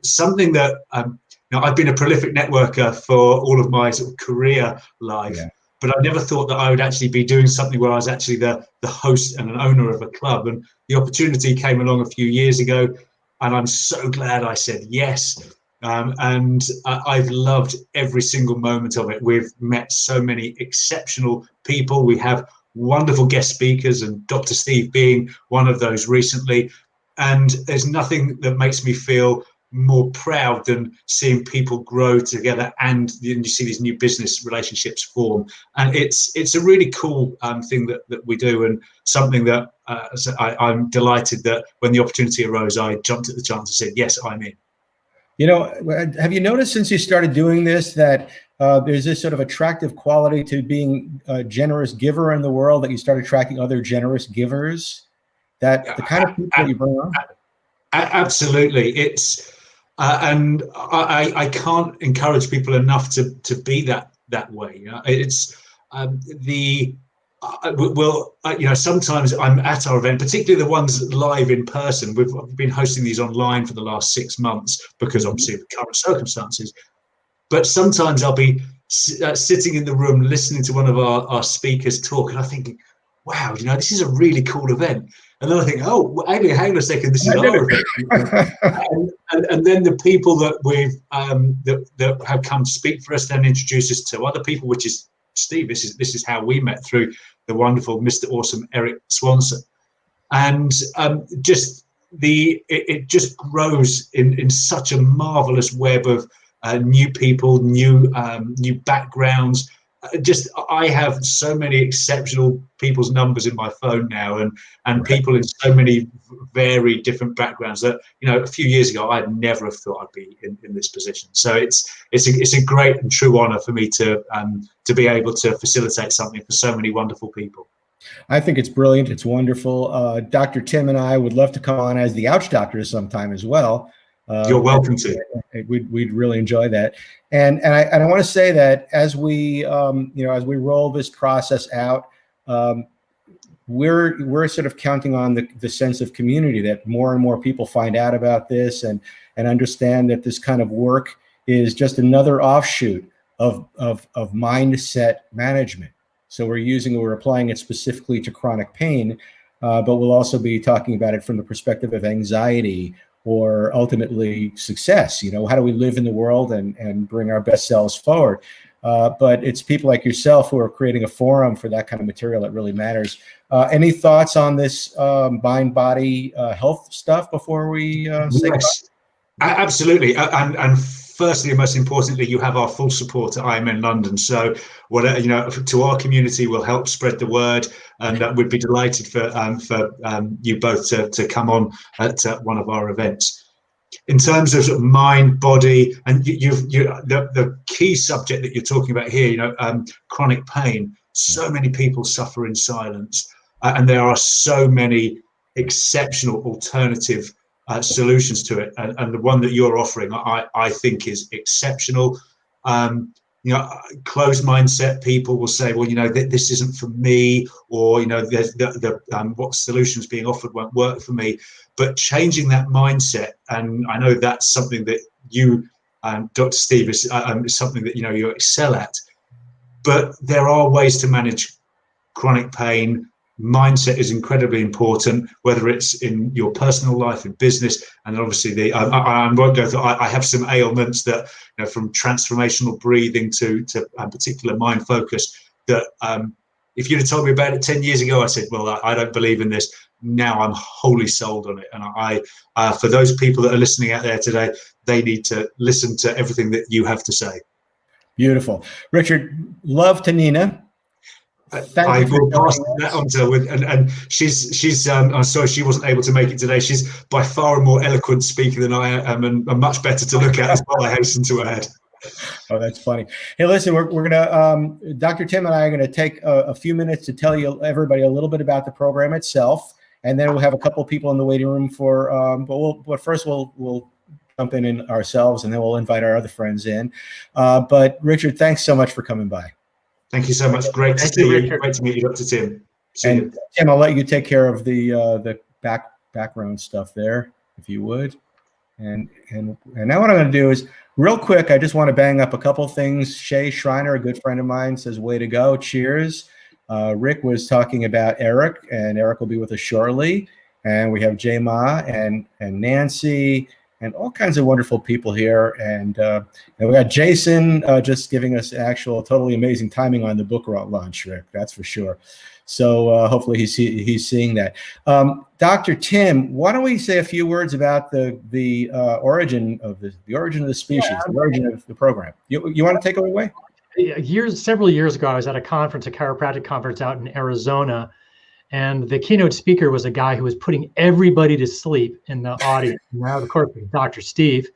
Speaker 9: something that I've been a prolific networker for all of my sort of career life, but I never thought that I would actually be doing something where I was actually the host and an owner of a club. And the opportunity came along a few years ago, and I'm so glad I said yes. And I've loved every single moment of it. We've met so many exceptional people. We have wonderful guest speakers, and Dr. Steve being one of those recently. And there's nothing that makes me feel more proud than seeing people grow together, and you see these new business relationships form. And it's a really cool thing that we do, and something that I'm delighted that when the opportunity arose, I jumped at the chance and said, yes, I'm in.
Speaker 2: Have you noticed since you started doing this that there's this sort of attractive quality to being a generous giver in the world, that you start attracting other generous givers? That the kind of people you bring on?
Speaker 9: Absolutely. It's and I can't encourage people enough to be that way. It's sometimes I'm at our event, particularly the ones live in person. We've been hosting these online for the last 6 months because obviously of the current circumstances. But sometimes I'll be sitting in the room listening to one of our speakers talk, and I'm thinking, wow, this is a really cool event. And then I think, oh, hang on a second, this is our event. and then the people that we've that have come to speak for us then introduce us to other people, which is Steve. This is how we met, through the wonderful Mr. Awesome Eric Swanson. And it just grows in such a marvelous web of new people, new backgrounds, I have so many exceptional people's numbers in my phone now, and people in so many very different backgrounds that, you know, a few years ago I'd never have thought I'd be in this position. So it's a great and true honor for me to be able to facilitate something for so many wonderful people.
Speaker 2: I think it's brilliant. It's wonderful. Dr. Tim and I would love to come on as the Ouch Doctors sometime as well.
Speaker 9: You're welcome to.
Speaker 2: We'd really enjoy that. And I want to say that as we as we roll this process out, we're sort of counting on the sense of community, that more and more people find out about this and understand that this kind of work is just another offshoot of mindset management. So we're applying it specifically to chronic pain, but we'll also be talking about it from the perspective of anxiety or ultimately success. You know, how do we live in the world and bring our best selves forward? But it's people like yourself who are creating a forum for that kind of material that really matters. Any thoughts on this mind-body health stuff before we say goodbye?
Speaker 9: Absolutely. And firstly, and most importantly, you have our full support at IMN London. So whatever, you know, to our community, will help spread the word, and we'd be delighted for you both to come on at one of our events. In terms of mind, body, and the key subject that you're talking about here, you know, chronic pain. So many people suffer in silence, and there are so many exceptional alternative solutions to it, and the one that you're offering, I think, is exceptional. You know, closed mindset people will say, well, you know, this isn't for me, or, you know, what solutions being offered won't work for me. But changing that mindset, and I know that's something that you, Dr. Steve, is something that, you know, you excel at. But there are ways to manage chronic pain. Mindset is incredibly important, whether it's in your personal life, in business, and obviously I won't go through. I have some ailments that, you know, from transformational breathing to particular mind focus, that if you'd have told me about it 10 years ago, I said, well, I don't believe in this. Now I'm wholly sold on it, and for those people that are listening out there today, they need to listen to everything that you have to say.
Speaker 2: Beautiful, Richard. Love to Nina.
Speaker 9: I will pass that on to her, and she's I'm sorry she wasn't able to make it today. She's by far a more eloquent speaker than I am, and much better to look at as well, I hasten to add.
Speaker 2: Oh, that's funny. Hey, listen, we're gonna Dr. Tim and I are gonna take a few minutes to tell everybody a little bit about the program itself, and then we'll have a couple people in the waiting room for but first we'll jump in ourselves, and then we'll invite our other friends in. But Richard, thanks so much for coming by.
Speaker 9: Thank you so much. Great to see you. Great to meet you, Dr. Tim.
Speaker 2: And Tim, I'll let you take care of the background stuff there, if you would. And now what I'm going to do is, real quick, I just want to bang up a couple things. Shay Schreiner, a good friend of mine, says, way to go. Cheers. Rick was talking about Eric, and Eric will be with us shortly. And we have Jay Ma and Nancy and all kinds of wonderful people here. And we got Jason just giving us actual totally amazing timing on the book launch, Rick, that's for sure. So hopefully he's seeing that. Dr. Tim, why don't we say a few words about the origin of the origin of the species, the origin of the program. You want to take it away?
Speaker 3: Several years ago, I was at a conference, a chiropractic conference out in Arizona, and the keynote speaker was a guy who was putting everybody to sleep in the audience. Now, of course, Dr. Steve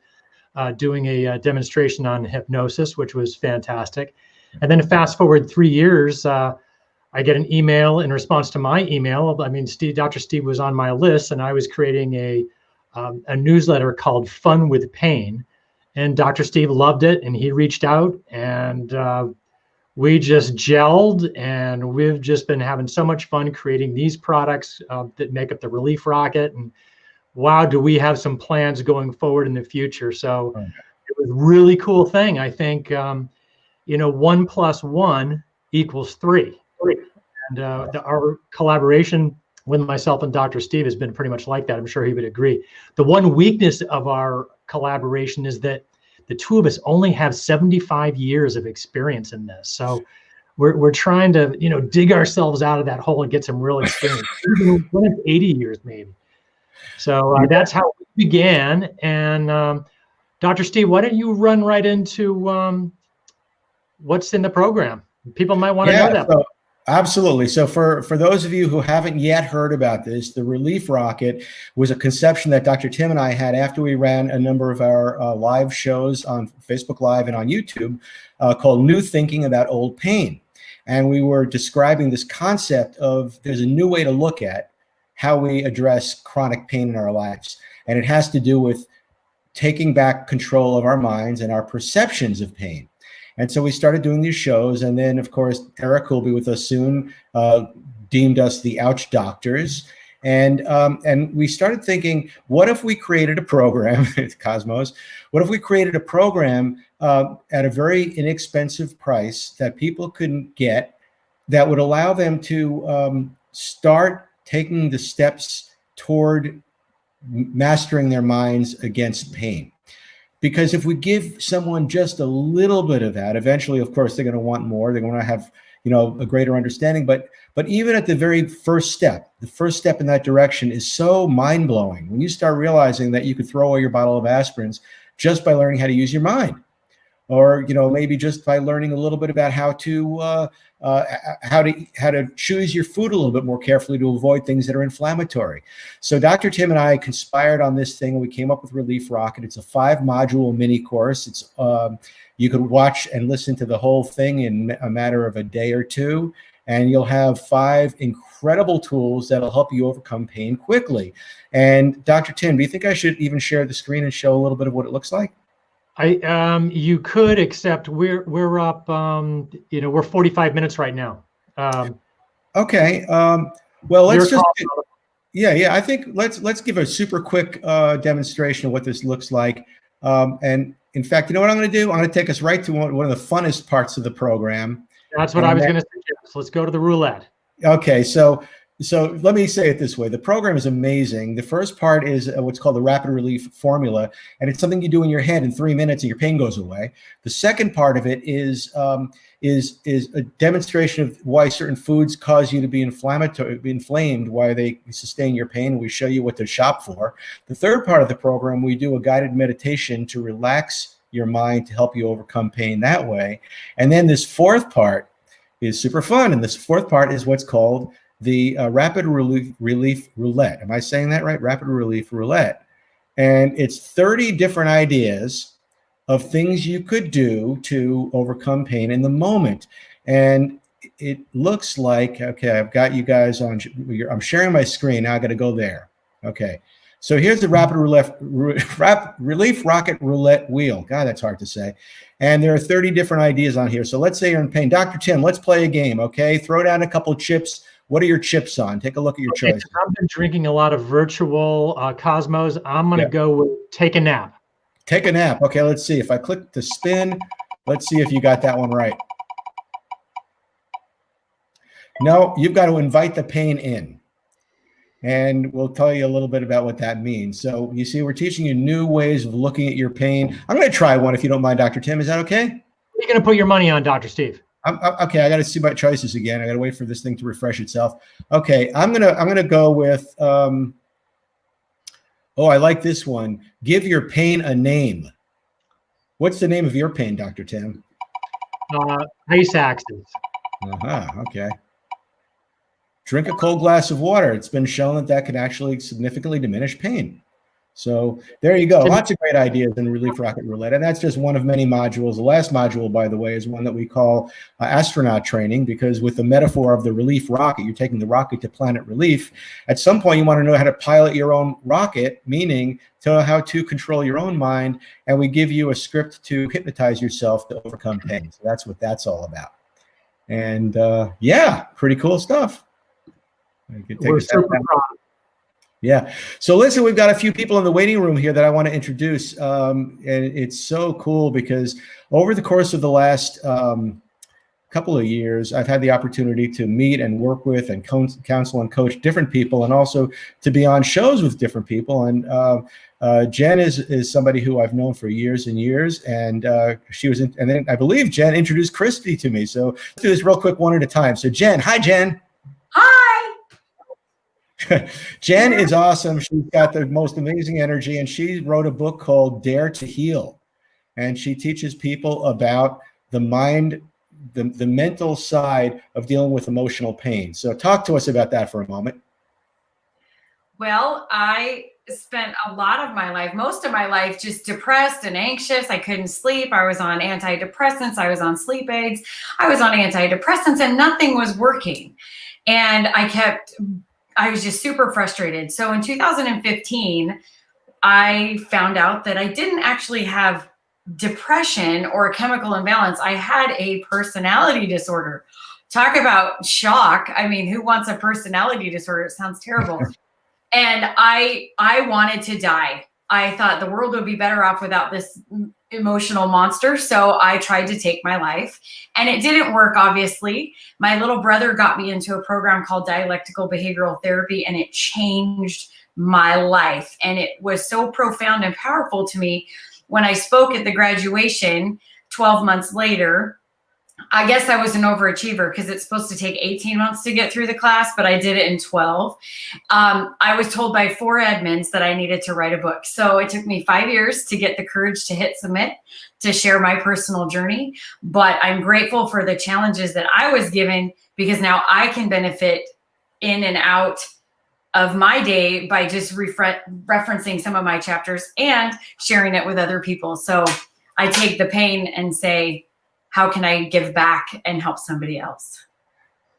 Speaker 3: doing a demonstration on hypnosis, which was fantastic. And then fast forward 3 years, I get an email in response to my email. I mean, Dr. Steve was on my list, and I was creating a newsletter called Fun with Pain. And Dr. Steve loved it, and he reached out, and we just gelled, and we've just been having so much fun creating these products that make up the Relief Rocket. And wow, do we have some plans going forward in the future. So it was a really cool thing. I think, 1 + 1 = 3. And our collaboration with myself and Dr. Steve has been pretty much like that. I'm sure he would agree. The one weakness of our collaboration is that the two of us only have 75 years of experience in this. So we're trying to, dig ourselves out of that hole and get some real experience. 80 years maybe. So that's how it began. And Dr. Steve, why don't you run right into what's in the program? People might want to know that.
Speaker 2: So, absolutely. So for those of you who haven't yet heard about this, the Relief Rocket was a conception that Dr. Tim and I had after we ran a number of our live shows on Facebook Live and on YouTube called New Thinking About Old Pain. And we were describing this concept of there's a new way to look at how we address chronic pain in our lives. And it has to do with taking back control of our minds and our perceptions of pain. And so we started doing these shows. And then, of course, Eric, who will be with us soon, deemed us the Ouch Doctors. And we started thinking, what if we created a program, Cosmos, what if we created a program at a very inexpensive price that people couldn't get that would allow them to start taking the steps toward mastering their minds against pain? Because if we give someone just a little bit of that, eventually, of course, they're going to want more. They're going to have, a greater understanding. But even at the very first step, the first step in that direction is so mind-blowing. When you start realizing that you could throw away your bottle of aspirins just by learning how to use your mind, or maybe just by learning a little bit about how to choose your food a little bit more carefully to avoid things that are inflammatory. So Dr. Tim and I conspired on this thing, and we came up with Relief Rocket. It's a 5-module mini course. It's you could watch and listen to the whole thing in a matter of a day or two, and you'll have 5 incredible tools that'll help you overcome pain quickly. And Dr. Tim, do you think I should even share the screen and show a little bit of what it looks like?
Speaker 3: You could, except we're up. We're 45 minutes right now.
Speaker 2: Okay. Well, let's just. Yeah. I think let's give a super quick demonstration of what this looks like. And in fact, you know what I'm going to do? I'm going to take us right to one of the funnest parts of the program.
Speaker 3: That's what I was going to suggest. Let's go to the roulette.
Speaker 2: Okay. So let me say it this way. The program is amazing. The first part is what's called the rapid relief formula, and it's something you do in your head in 3 minutes and your pain goes away. The second part of it is a demonstration of why certain foods cause you to be inflamed, why they sustain your pain. We show you what to shop for. The third part of the program, we do a guided meditation to relax your mind to help you overcome pain that way. And then this fourth part is super fun. And this fourth part is what's called the Rapid Relief Roulette. Am I saying that right? Rapid Relief Roulette. And it's 30 different ideas of things you could do to overcome pain in the moment. And it looks like, okay, I've got you guys on, I'm sharing my screen. Now I got to go there. Okay. So here's the Rapid Relief Rocket Roulette wheel. God, that's hard to say. And there are 30 different ideas on here. So let's say you're in pain. Dr. Tim, let's play a game, okay? Throw down a couple of chips. What are your chips on? Take a look at your choices.
Speaker 3: I've been drinking a lot of virtual Cosmos. I'm going to go with take a nap.
Speaker 2: Take a nap. Okay, let's see. If I click the spin, let's see if you got that one right. No, you've got to invite the pain in. And we'll tell you a little bit about what that means. So you see, we're teaching you new ways of looking at your pain. I'm going to try one if you don't mind, Dr. Tim. Is that okay?
Speaker 3: What are you going to put your money on, Dr. Steve?
Speaker 2: Okay, I got to see my choices again. I got to wait for this thing to refresh itself. Okay, I'm gonna go with. I like this one. Give your pain a name. What's the name of your pain, Dr. Tim?
Speaker 3: Ice axes.
Speaker 2: Okay. Drink a cold glass of water. It's been shown that can actually significantly diminish pain. So there you go. Lots of great ideas in Relief Rocket Roulette. And that's just one of many modules. The last module, by the way, is one that we call astronaut training, because with the metaphor of the relief rocket, you're taking the rocket to planet relief. At some point, you want to know how to pilot your own rocket, meaning to know how to control your own mind. And we give you a script to hypnotize yourself to overcome pain. So that's what that's all about. And yeah, pretty cool stuff.
Speaker 3: We're super proud.
Speaker 2: Yeah. So listen, we've got a few people in the waiting room here that I want to introduce. And it's so cool because over the course of the last couple of years, I've had the opportunity to meet and work with and counsel and coach different people, and also to be on shows with different people. And Jen is somebody who I've known for years and years. And she was and then I believe Jen introduced Christy to me. So let's do this real quick one at a time. So Jen, hi, Jen.
Speaker 10: Hi.
Speaker 2: Jen is awesome. She's got the most amazing energy, and she wrote a book called Dare to Heal. And she teaches people about the mind the mental side of dealing with emotional pain. So talk to us about that for a moment.
Speaker 10: Well, I spent a lot of my life, most of my life, just depressed and anxious. I couldn't sleep. I was on antidepressants. I was on sleep aids. I was on antidepressants and nothing was working. And I was just super frustrated. So in 2015, I found out that I didn't actually have depression or a chemical imbalance. I had a personality disorder. Talk about shock. I mean, who wants a personality disorder? It sounds terrible. And I wanted to die. I thought the world would be better off without this emotional monster. So I tried to take my life and it didn't work, obviously. My little brother got me into a program called dialectical behavioral therapy and it changed my life. And it was so profound and powerful to me. When I spoke at the graduation 12 months later, I guess I was an overachiever because it's supposed to take 18 months to get through the class, but I did it in 12. I was told by 4 admins that I needed to write a book. So it took me 5 years to get the courage to hit submit, to share my personal journey. But I'm grateful for the challenges that I was given because now I can benefit in and out of my day by just referencing some of my chapters and sharing it with other people. So I take the pain and say, how can I give back and help somebody else?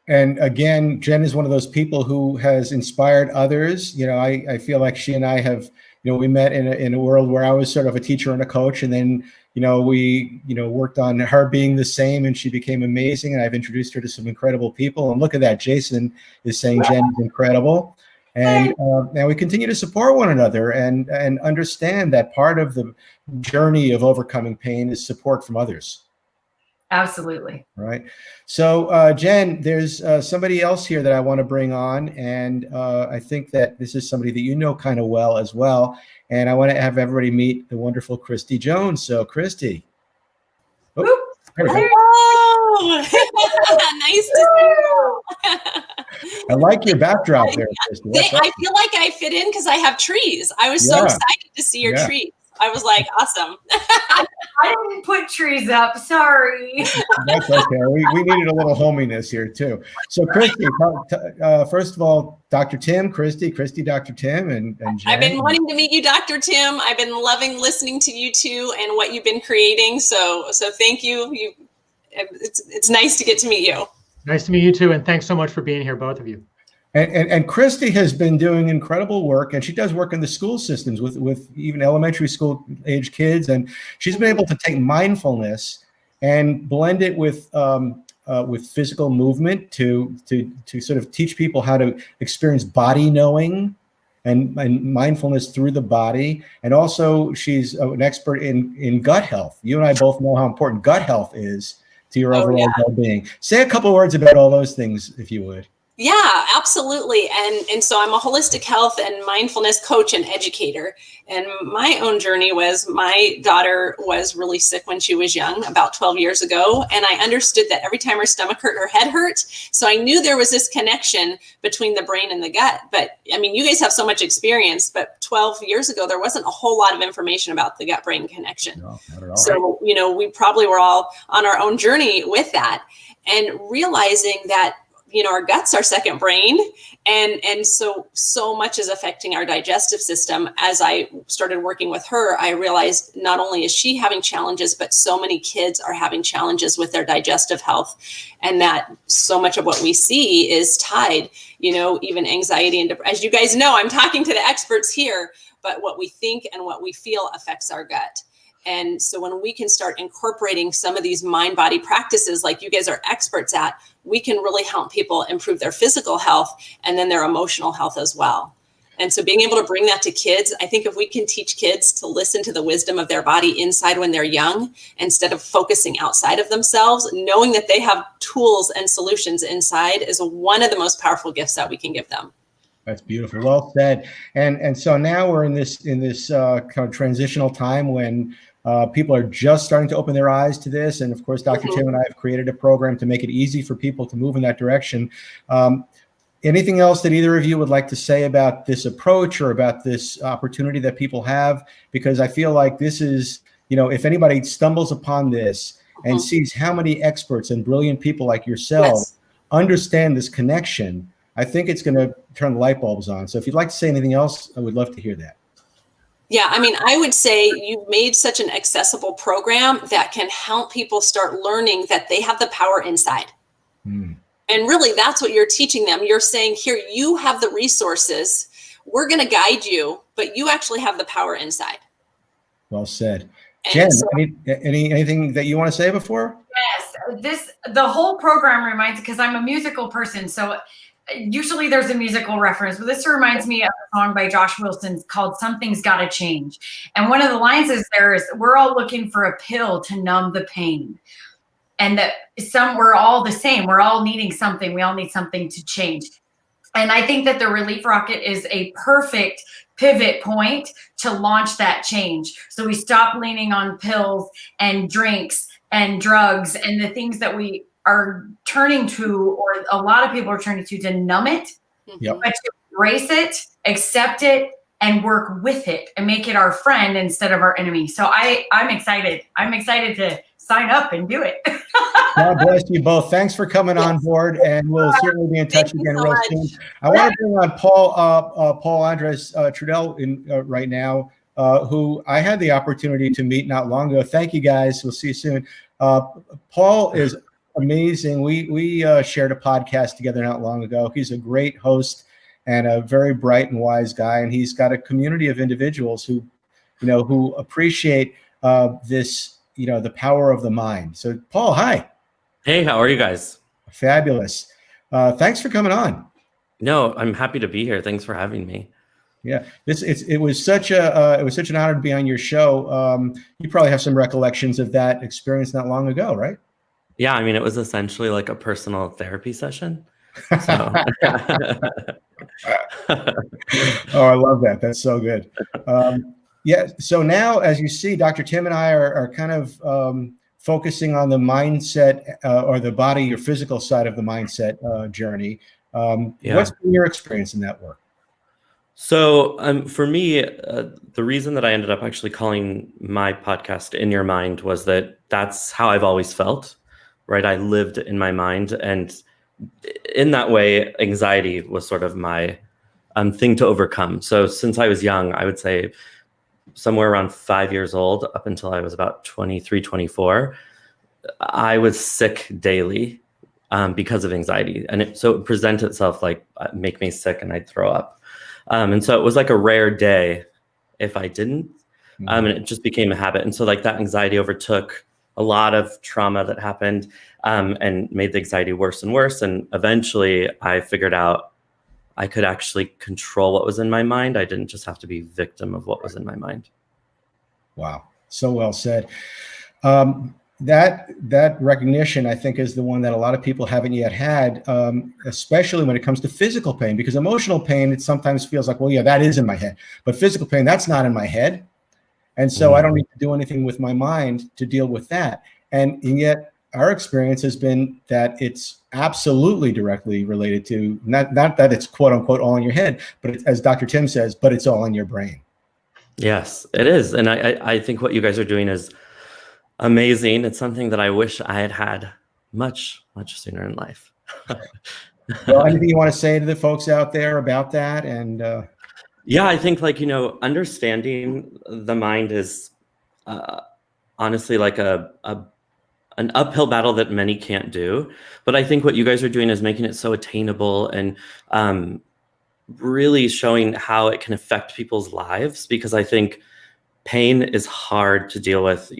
Speaker 2: And again, Jen is one of those people who has inspired others. You know, I feel like she and I have, you know, we met in a world where I was sort of a teacher and a coach. And then, you know, we, you know, worked on her being the same and she became amazing. And I've introduced her to some incredible people. And look at that. Jason is saying Jen is incredible. And we continue to support one another and understand that part of the journey of overcoming pain is support from others.
Speaker 10: Absolutely.
Speaker 2: All right. So, Jen, there's somebody else here that I want to bring on. And I think that this is somebody that you know kind of well as well. And I want to have everybody meet the wonderful Christy Jones. So, Christy. Oh, there we go.
Speaker 11: Hello. Nice to see you.
Speaker 2: I like your backdrop there, Christy.
Speaker 11: I feel like I fit in because I have trees. I was so excited to see your trees. I was like, awesome.
Speaker 10: I didn't put trees up. Sorry.
Speaker 2: That's okay. We needed a little hominess here too. So, Christy, first of all, Dr. Tim, Christy, Dr. Tim, and Jen.
Speaker 11: I've been wanting to meet you, Dr. Tim. I've been loving listening to you too and what you've been creating. So thank you. It's nice to get to meet you.
Speaker 3: Nice to meet you too, and thanks so much for being here, both of you.
Speaker 2: And Christy has been doing incredible work, and she does work in the school systems with even elementary school age kids, and she's been able to take mindfulness and blend it with physical movement to sort of teach people how to experience body knowing and mindfulness through the body. And also she's an expert in gut health. You and I both know how important gut health is to your overall well-being. Say a couple words about all those things, if you would.
Speaker 11: Yeah, absolutely. And so I'm a holistic health and mindfulness coach and educator. And my own journey was my daughter was really sick when she was young, about 12 years ago. And I understood that every time her stomach hurt, her head hurt. So I knew there was this connection between the brain and the gut. But I mean, you guys have so much experience, but 12 years ago, there wasn't a whole lot of information about the gut-brain connection.
Speaker 2: No, not at all.
Speaker 11: So, you know, we probably were all on our own journey with that and realizing that, you know, our gut's our second brain. And so much is affecting our digestive system. As I started working with her, I realized not only is she having challenges, but so many kids are having challenges with their digestive health. And that so much of what we see is tied, you know, even anxiety and depression. As you guys know, I'm talking to the experts here, but what we think and what we feel affects our gut. And so when we can start incorporating some of these mind-body practices like you guys are experts at, we can really help people improve their physical health and then their emotional health as well. And so being able to bring that to kids, I think if we can teach kids to listen to the wisdom of their body inside when they're young, instead of focusing outside of themselves, knowing that they have tools and solutions inside is one of the most powerful gifts that we can give them.
Speaker 2: That's beautiful. Well said. And so now we're in this kind of transitional time when people are just starting to open their eyes to this. And of course, Dr. Tim and I have created a program to make it easy for people to move in that direction. Anything else that either of you would like to say about this approach or about this opportunity that people have? Because I feel like this is, you know, if anybody stumbles upon this and sees how many experts and brilliant people like yourself understand this connection, I think it's going to turn the light bulbs on. So if you'd like to say anything else, I would love to hear that.
Speaker 11: Yeah, I mean, I would say you've made such an accessible program that can help people start learning that they have the power inside. And really, that's what you're teaching them. You're saying, here, you have the resources. We're going to guide you, but you actually have the power inside.
Speaker 2: Well said. Jen,
Speaker 11: so,
Speaker 2: anything that you want to say before?
Speaker 10: Yes, the whole program reminds, because I'm a musical person, so usually there's a musical reference, but this reminds me of a song by Josh Wilson called Something's Gotta Change. And one of the lines is we're all looking for a pill to numb the pain. And that we're all the same. We're all needing something. We all need something to change. And I think that the Relief Rocket is a perfect pivot point to launch that change. So we stop leaning on pills and drinks and drugs and the things that we are turning to, or a lot of people are turning to numb it, but to embrace it, accept it, and work with it and make it our friend instead of our enemy. So I'm excited. I'm excited to sign up and do it.
Speaker 2: God bless you both. Thanks for coming on board, and we'll certainly be in touch again real soon. I want to bring on Paul Andres Trudell right now, who I had the opportunity to meet not long ago. Thank you, guys. We'll see you soon. Paul is amazing. We shared a podcast together not long ago. He's a great host and a very bright and wise guy, and he's got a community of individuals who appreciate this, the power of the mind. So, Paul, hi.
Speaker 12: Hey, how are you guys?
Speaker 2: Fabulous. Thanks for coming on.
Speaker 12: No, I'm happy to be here. Thanks for having me.
Speaker 2: Yeah, it was such an honor to be on your show. You probably have some recollections of that experience not long ago, right?
Speaker 12: Yeah, I mean, it was essentially like a personal therapy session. So.
Speaker 2: Oh, I love that. That's so good. Yeah. So now, as you see, Dr. Tim and I are kind of focusing on the mindset or the body, your physical side of the mindset journey. What's been your experience in that work?
Speaker 12: So for me, the reason that I ended up actually calling my podcast In Your Mind was that that's how I've always felt, right? I lived in my mind. And in that way, anxiety was sort of my thing to overcome. So since I was young, I would say somewhere around 5 years old, up until I was about 23, 24, I was sick daily because of anxiety. And so it would present itself like make me sick and I'd throw up. And so it was like a rare day if I didn't, and it just became a habit. And so like that anxiety overtook a lot of trauma that happened and made the anxiety worse and worse. And eventually I figured out I could actually control what was in my mind. I didn't just have to be victim of what was in my mind.
Speaker 2: Wow. So well said. That recognition, I think, is the one that a lot of people haven't yet had, especially when it comes to physical pain, because emotional pain, it sometimes feels like, well, yeah, that is in my head, but physical pain, that's not in my head. And so I don't need to do anything with my mind to deal with that. And yet our experience has been that it's absolutely directly related to, not that it's quote unquote all in your head, but it's, as Dr. Tim says, but it's all in your brain.
Speaker 12: Yes, it is. And I think what you guys are doing is amazing. It's something that I wish I had much, much sooner in life.
Speaker 2: Well, anything you want to say to the folks out there about that? And
Speaker 12: yeah, I think understanding the mind is honestly like an uphill battle that many can't do. But I think what you guys are doing is making it so attainable and really showing how it can affect people's lives, because I think pain is hard to deal with.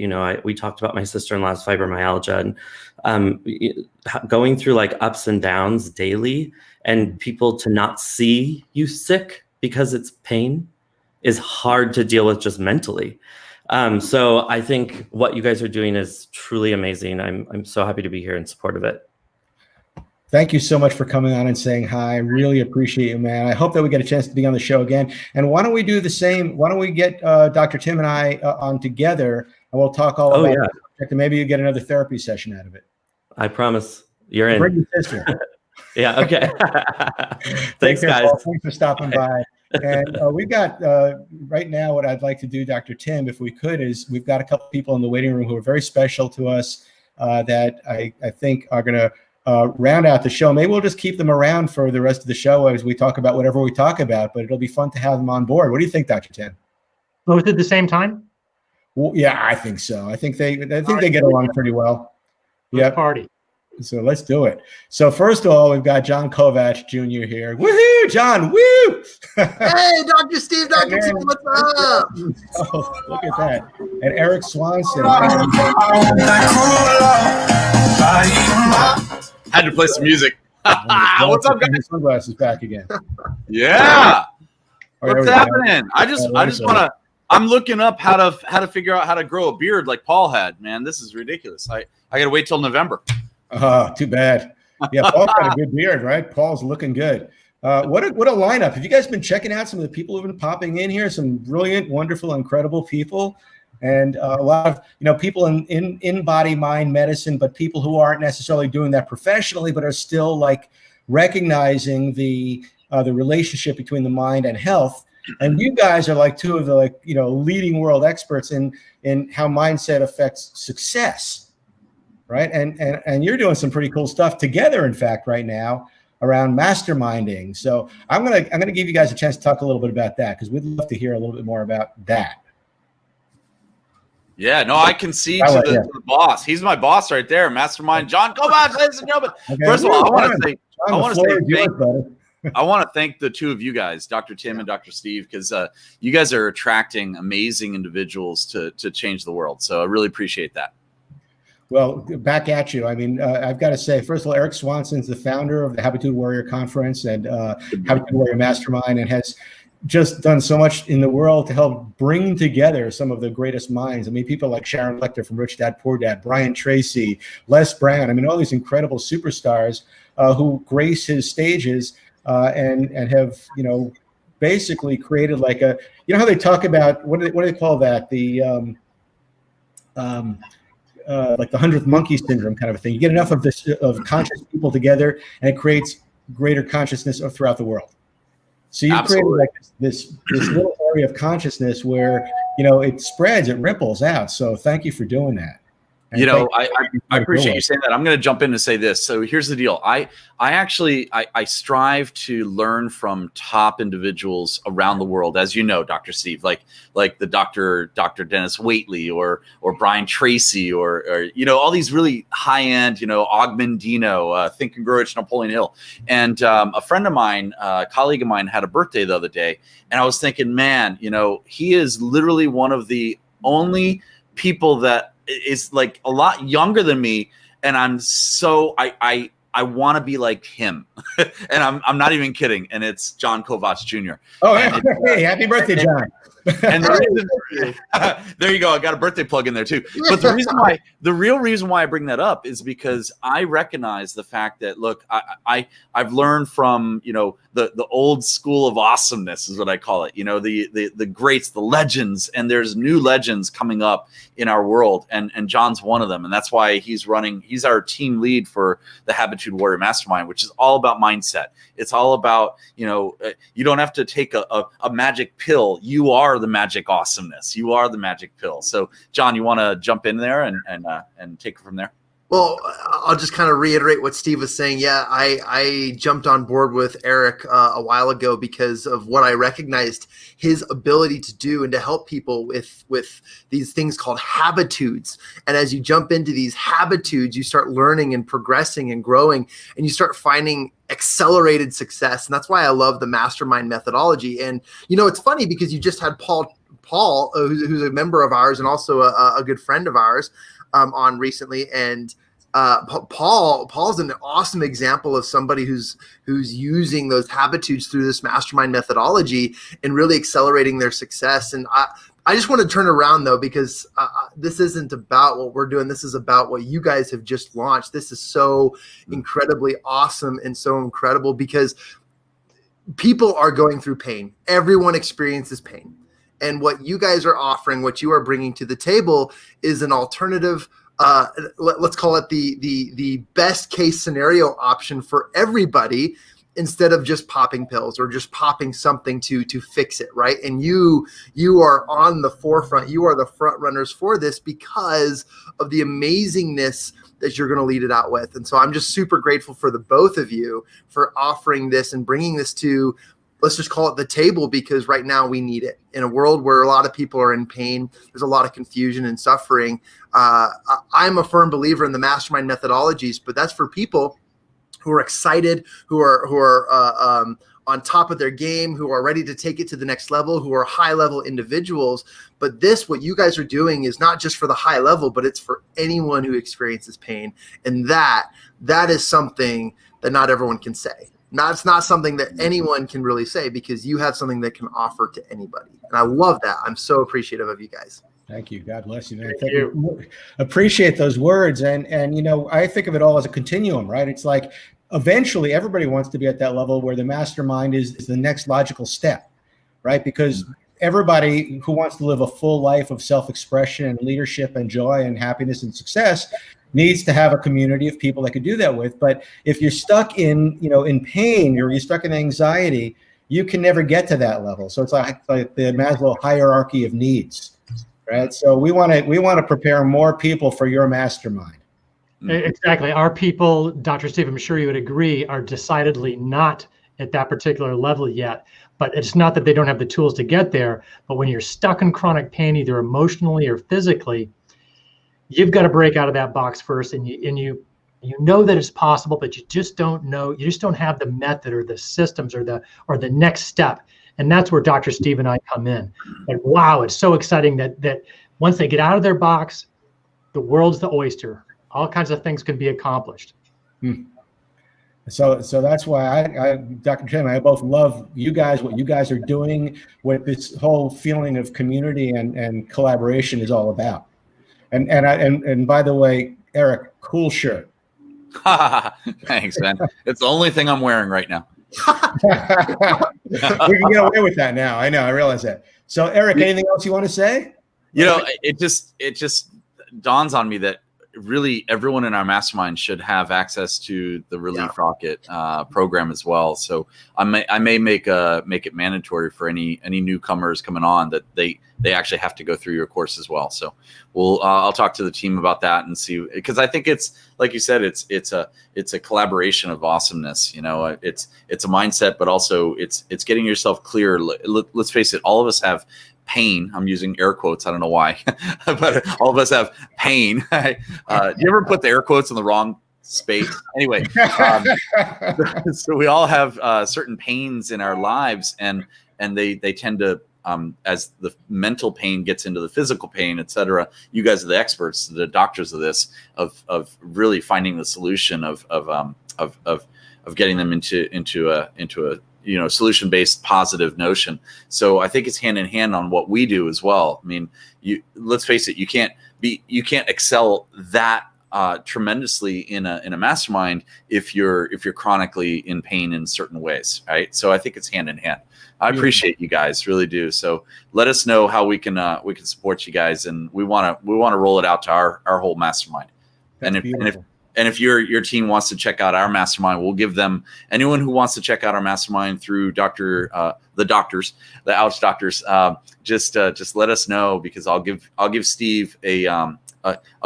Speaker 12: We talked about my sister-in-law's fibromyalgia and going through like ups and downs daily, and people to not see you sick because it's pain is hard to deal with just mentally. So I think what you guys are doing is truly amazing. I'm so happy to be here in support of it.
Speaker 2: Thank you so much for coming on and saying hi. I really appreciate you, man. I hope that we get a chance to be on the show again. And why don't we do the same? Why don't we get Dr. Tim and I on together, and we'll talk all about the subject, and maybe you get another therapy session out of it.
Speaker 12: I promise. You're in.
Speaker 2: Bring your sister.
Speaker 12: Yeah, okay. Thanks, guys.
Speaker 2: Paul. Thanks for stopping by. And we've got, right now, what I'd like to do, Dr. Tim, if we could, is we've got a couple people in the waiting room who are very special to us. that I think are going to round out the show. Maybe we'll just keep them around for the rest of the show as we talk about whatever we talk about, but it'll be fun to have them on board. What do you think, Dr. Tim?
Speaker 3: Both at the same time?
Speaker 2: Well, yeah, I think so. I think they get along pretty well.
Speaker 3: Yeah. Party.
Speaker 2: So let's do it. So first of all, we've got John Kovacs Jr. here. Woohoo, John! Woo!
Speaker 13: Hey, Dr. Steve, Dr. Tim, what's up?
Speaker 2: Oh, look at that. And Eric Swanson.
Speaker 14: Had to play some music. What's up, guys?
Speaker 2: Sunglasses back again.
Speaker 14: Yeah. What's happening?
Speaker 2: Go.
Speaker 14: I just want to. I'm looking up how to figure out how to grow a beard like Paul had. Man, this is ridiculous. I got to wait till November.
Speaker 2: Too bad. Yeah, Paul's got a good beard, right? Paul's looking good. What a lineup. Have you guys been checking out some of the people who've been popping in here? Some brilliant, wonderful, incredible people. And a lot of people in body mind medicine, but people who aren't necessarily doing that professionally, but are still like recognizing the relationship between the mind and health. And you guys are like two of the leading world experts in how mindset affects success, right? And you're doing some pretty cool stuff together, in fact, right now around masterminding. So I'm gonna give you guys a chance to talk a little bit about that, because we'd love to hear a little bit more about that.
Speaker 14: Yeah, no, I can see to the boss. He's my boss right there, Mastermind John Kovacs, ladies and gentlemen. Okay. First of all, I want to thank the two of you guys, Dr. Tim and Dr. Steve, because you guys are attracting amazing individuals to change the world. So I really appreciate that.
Speaker 2: Well, back at you. I mean, I've got to say, first of all, Eric Swanson's the founder of the Habitude Warrior Conference and Habitude Warrior Mastermind, and has just done so much in the world to help bring together some of the greatest minds. I mean, people like Sharon Lechter from Rich Dad Poor Dad, Brian Tracy, Les Brown. I mean, all these incredible superstars who grace his stages and have, basically created like a, how they talk about, what do they call that? The like the 100th monkey syndrome kind of a thing. You get enough of of conscious people together, and it creates greater consciousness throughout the world. So you created like this little area of consciousness where, it spreads, it ripples out. So thank you for doing that. And
Speaker 14: I appreciate you saying that. I'm going to jump in and say this. So here's the deal. I strive to learn from top individuals around the world, as you know, Dr. Steve, like the Dr. Dennis Waitley or Brian Tracy or all these really high end, Ogman Dino, Think and Grow Rich, Napoleon Hill. And a friend of mine, a colleague of mine, had a birthday the other day, and I was thinking, man, he is literally one of the only people that is like a lot younger than me, and I'm so I want to be like him. And I'm not even kidding. And it's John Kovacs Jr.
Speaker 2: Oh, hey, happy birthday, John.
Speaker 14: And there you go. I got a birthday plug in there too. But the real reason why I bring that up is because I recognize the fact that, look, I've learned from, the old school of awesomeness is what I call it. The greats, the legends, and there's new legends coming up in our world. And John's one of them. And that's why he's our team lead for the Habitude Warrior Mastermind, which is all about mindset. It's all about, you don't have to take a magic pill. You are the magic awesomeness. You are the magic pill. So, John, you want to jump in there and take it from there?
Speaker 13: Well, I'll just kind of reiterate what Steve was saying. Yeah, I jumped on board with Eric a while ago because of what I recognized his ability to do and to help people with these things called habitudes. And as you jump into these habitudes, you start learning and progressing and growing, and you start finding accelerated success. And that's why I love the mastermind methodology. And, it's funny because you just had Paul, who's a member of ours and also a good friend of ours, on recently, and Paul's an awesome example of somebody who's using those habitudes through this mastermind methodology and really accelerating their success. And I just want to turn around though, because this isn't about what we're doing. This is about what you guys have just launched. This is so incredibly awesome and so incredible because people are going through pain. Everyone experiences pain. And what you guys are offering, what you are bringing to the table is an alternative, let's call it the best case scenario option for everybody, instead of just popping pills or just popping something to fix it, right? And you are on the forefront. You are the front runners for this because of the amazingness that you're going to lead it out with. And so I'm just super grateful for the both of you for offering this and bringing this to, let's just call it the table, because right now we need it in a world where a lot of people are in pain. There's a lot of confusion and suffering. I'm a firm believer in the mastermind methodologies, but that's for people who are excited, who are on top of their game, who are ready to take it to the next level, who are high level individuals. But this, what you guys are doing, is not just for the high level, but it's for anyone who experiences pain. And that is something that not everyone can say. It's not something that anyone can really say, because you have something that can offer to anybody. And I love that. I'm so appreciative of you guys.
Speaker 2: Thank you. God bless you, man. Thank you. Appreciate those words. And I think of it all as a continuum, right? It's like eventually everybody wants to be at that level where the mastermind is the next logical step, right? Because everybody who wants to live a full life of self-expression and leadership and joy and happiness and success needs to have a community of people that could do that with. But if you're stuck in pain, or you're stuck in anxiety, you can never get to that level. So it's like the Maslow hierarchy of needs, right? So we want to prepare more people for your mastermind.
Speaker 3: Exactly. Our people, Dr. Steve, I'm sure you would agree, are decidedly not at that particular level yet. But it's not that they don't have the tools to get there. But when you're stuck in chronic pain, either emotionally or physically, you've got to break out of that box first. And you know that it's possible, but you just don't know. You just don't have the method or the systems or the next step. And that's where Dr. Steve and I come in. And wow, it's so exciting that once they get out of their box, the world's the oyster. All kinds of things can be accomplished.
Speaker 2: So that's why I, Dr. Tim, I both love you guys, what you guys are doing, what this whole feeling of community and collaboration is all about. And by the way, Eric, cool shirt.
Speaker 14: Thanks, man. It's the only thing I'm wearing right now.
Speaker 2: We can get away with that now. I know. I realize that. So, Eric, anything else you want to say?
Speaker 14: It just dawns on me that really everyone in our mastermind should have access to the Relief Rocket program as well. So I may make it mandatory for any newcomers coming on that they actually have to go through your course as well. So I'll talk to the team about that and see, because I think it's, like you said, it's a collaboration of awesomeness. It's a mindset, but also it's getting yourself clear. Let's face it, all of us have pain. I'm using air quotes. I don't know why, but all of us have pain. Do you ever put the air quotes in the wrong space? Anyway, so we all have certain pains in our lives, and they tend to, as the mental pain gets into the physical pain, et cetera. You guys are the experts, the doctors of this, of really finding the solution of getting them into a solution-based positive notion. So I think it's hand in hand on what we do as well. I mean, let's face it, you can't excel that tremendously in a mastermind if you're chronically in pain in certain ways, right? So I think it's hand in hand. I appreciate you guys, really do. So let us know how we can support you guys, and we want to roll it out to our whole mastermind. And if your team wants to check out our mastermind, we'll give them, anyone who wants to check out our mastermind through the Ouch Doctors, just let us know, because I'll give Steve I'll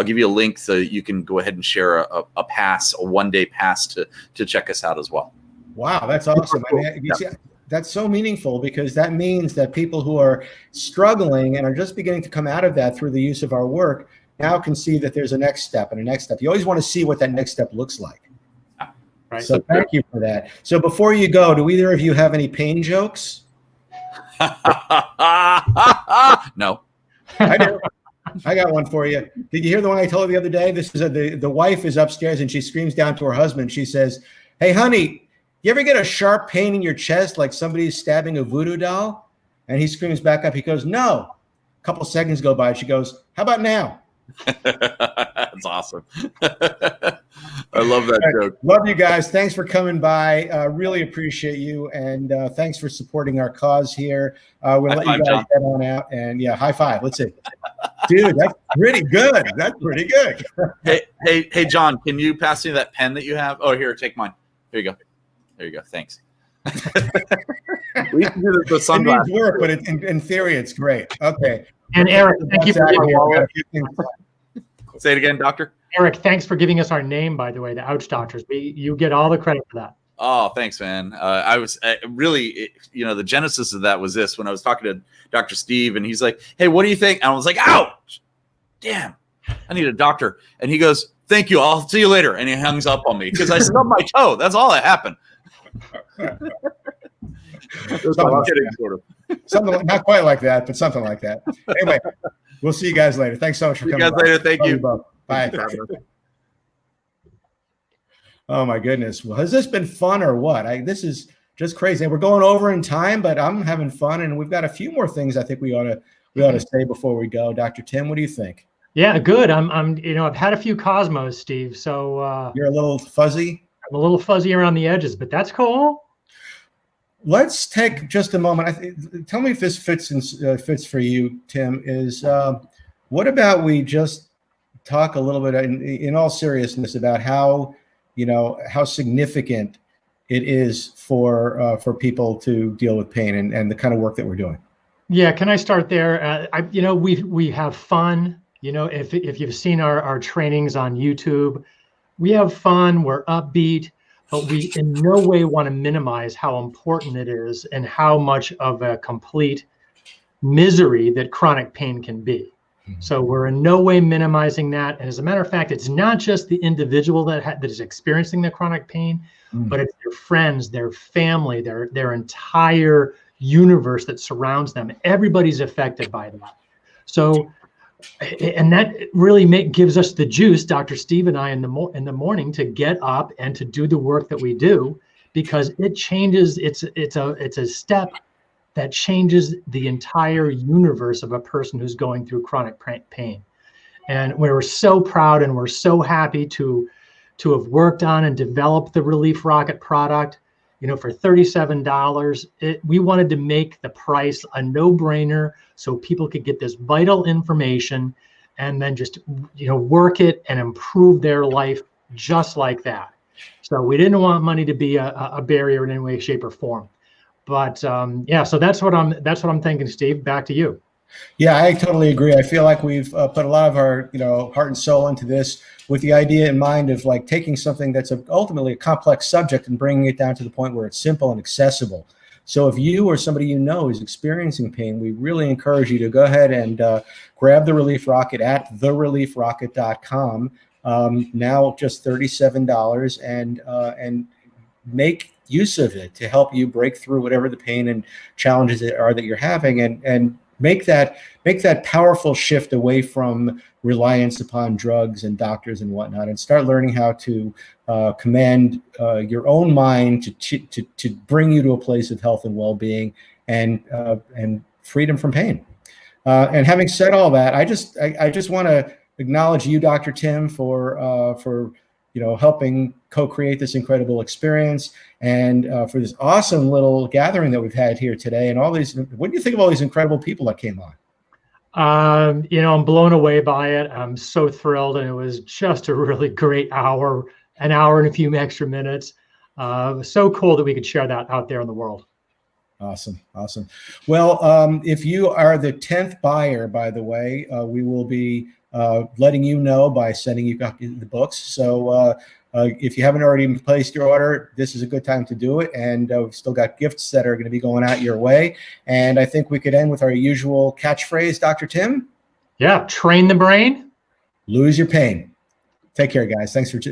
Speaker 14: give you a link so you can go ahead and share a 1-day pass to check us out as well.
Speaker 2: Wow, that's awesome. I mean, you see, that's so meaningful, because that means that people who are struggling and are just beginning to come out of that through the use of our work now can see that there's a next step and a next step. You always want to see what that next step looks like. Right. So thank you for that. So before you go, do either of you have any pain jokes?
Speaker 14: No.
Speaker 2: I do. I got one for you. Did you hear the one I told you the other day? This is the wife is upstairs and she screams down to her husband. She says, "Hey, honey, you ever get a sharp pain in your chest like somebody's stabbing a voodoo doll?" And he screams back up. He goes, "No." A couple seconds go by. She goes, "How about now?"
Speaker 14: That's awesome. I love that joke.
Speaker 2: Love you guys. Thanks for coming by. Really appreciate you. And thanks for supporting our cause here. We'll let you guys head on out. And high five. Let's see. Dude, that's pretty good. That's pretty good.
Speaker 14: Hey, John, can you pass me that pen that you have? Oh, here, take mine. Here you go. There you go. Thanks. We can do this with sunglasses.
Speaker 2: It needs work, but in theory, it's great. Okay.
Speaker 3: And Eric, thank you for
Speaker 14: Say it again, Doctor.
Speaker 3: Eric, thanks for giving us our name, by the way, the Ouch Doctors. You get all the credit for that.
Speaker 14: Oh, thanks, man. I was really, the genesis of that was this, when I was talking to Dr. Steve, and he's like, "Hey, what do you think?" And I was like, "Ouch, damn, I need a doctor." And he goes, "Thank you. I'll see you later." And he hangs up on me because I stubbed my toe. That's all that happened.
Speaker 2: Something not quite like that, but something like that. Anyway, we'll see you guys later. Thanks so much for coming.
Speaker 14: See you guys later. Thank you.
Speaker 2: Bye. Oh my goodness. Well, has this been fun or what? This is just crazy. We're going over in time, but I'm having fun, and we've got a few more things I think we ought to say before we go. Dr. Tim, what do you think?
Speaker 3: Yeah, good. I've had a few Cosmos, Steve. So
Speaker 2: you're a little fuzzy.
Speaker 3: I'm a little fuzzy around the edges, but that's cool.
Speaker 2: Let's take just a moment. Tell me if this fits for you, Tim. What about we just talk a little bit in all seriousness about how significant it is for people to deal with pain and the kind of work that we're doing.
Speaker 3: Yeah, can I start there? We have fun. If you've seen our trainings on YouTube, we have fun. We're upbeat, but we in no way want to minimize how important it is and how much of a complete misery that chronic pain can be. So we're in no way minimizing that. And as a matter of fact, it's not just the individual that is experiencing the chronic pain, but it's their friends, their family, their entire universe that surrounds them. Everybody's affected by that. So, and that really gives us the juice, Dr. Steve and I, in the morning to get up and to do the work that we do, because it changes. It's a step that changes the entire universe of a person who's going through chronic pain. And we're so proud and we're so happy to have worked on and developed the Relief Rocket product. For $37, we wanted to make the price a no-brainer so people could get this vital information and then just, work it and improve their life just like that. So we didn't want money to be a barrier in any way, shape, or form. But so that's what I'm thinking, Steve. Back to you.
Speaker 2: Yeah, I totally agree. I feel like we've put a lot of our heart and soul into this with the idea in mind of like taking something that's ultimately a complex subject and bringing it down to the point where it's simple and accessible. So if you or somebody is experiencing pain, we really encourage you to go ahead and grab the Relief Rocket at thereliefrocket.com. Now just $37 and make use of it to help you break through whatever the pain and challenges are that you're having, and make that powerful shift away from reliance upon drugs and doctors and whatnot, and start learning how to command your own mind to bring you to a place of health and well-being and freedom from pain. And having said all that, I just want to acknowledge you, Dr. Tim, for helping co-create this incredible experience, and for this awesome little gathering that we've had here today, and all these. What do you think of all these incredible people that came on?
Speaker 3: I'm blown away by it. I'm so thrilled, and it was just a really great hour, an hour and a few extra minutes. So cool that we could share that out there in the world.
Speaker 2: Awesome. Well, if you are the 10th buyer, by the way, we will be letting you know by sending you the books. So if you haven't already placed your order, this is a good time to do it. And we've still got gifts that are going to be going out your way. And I think we could end with our usual catchphrase, Dr. Tim.
Speaker 3: Yeah, train the brain.
Speaker 2: Lose your pain. Take care, guys. Thanks for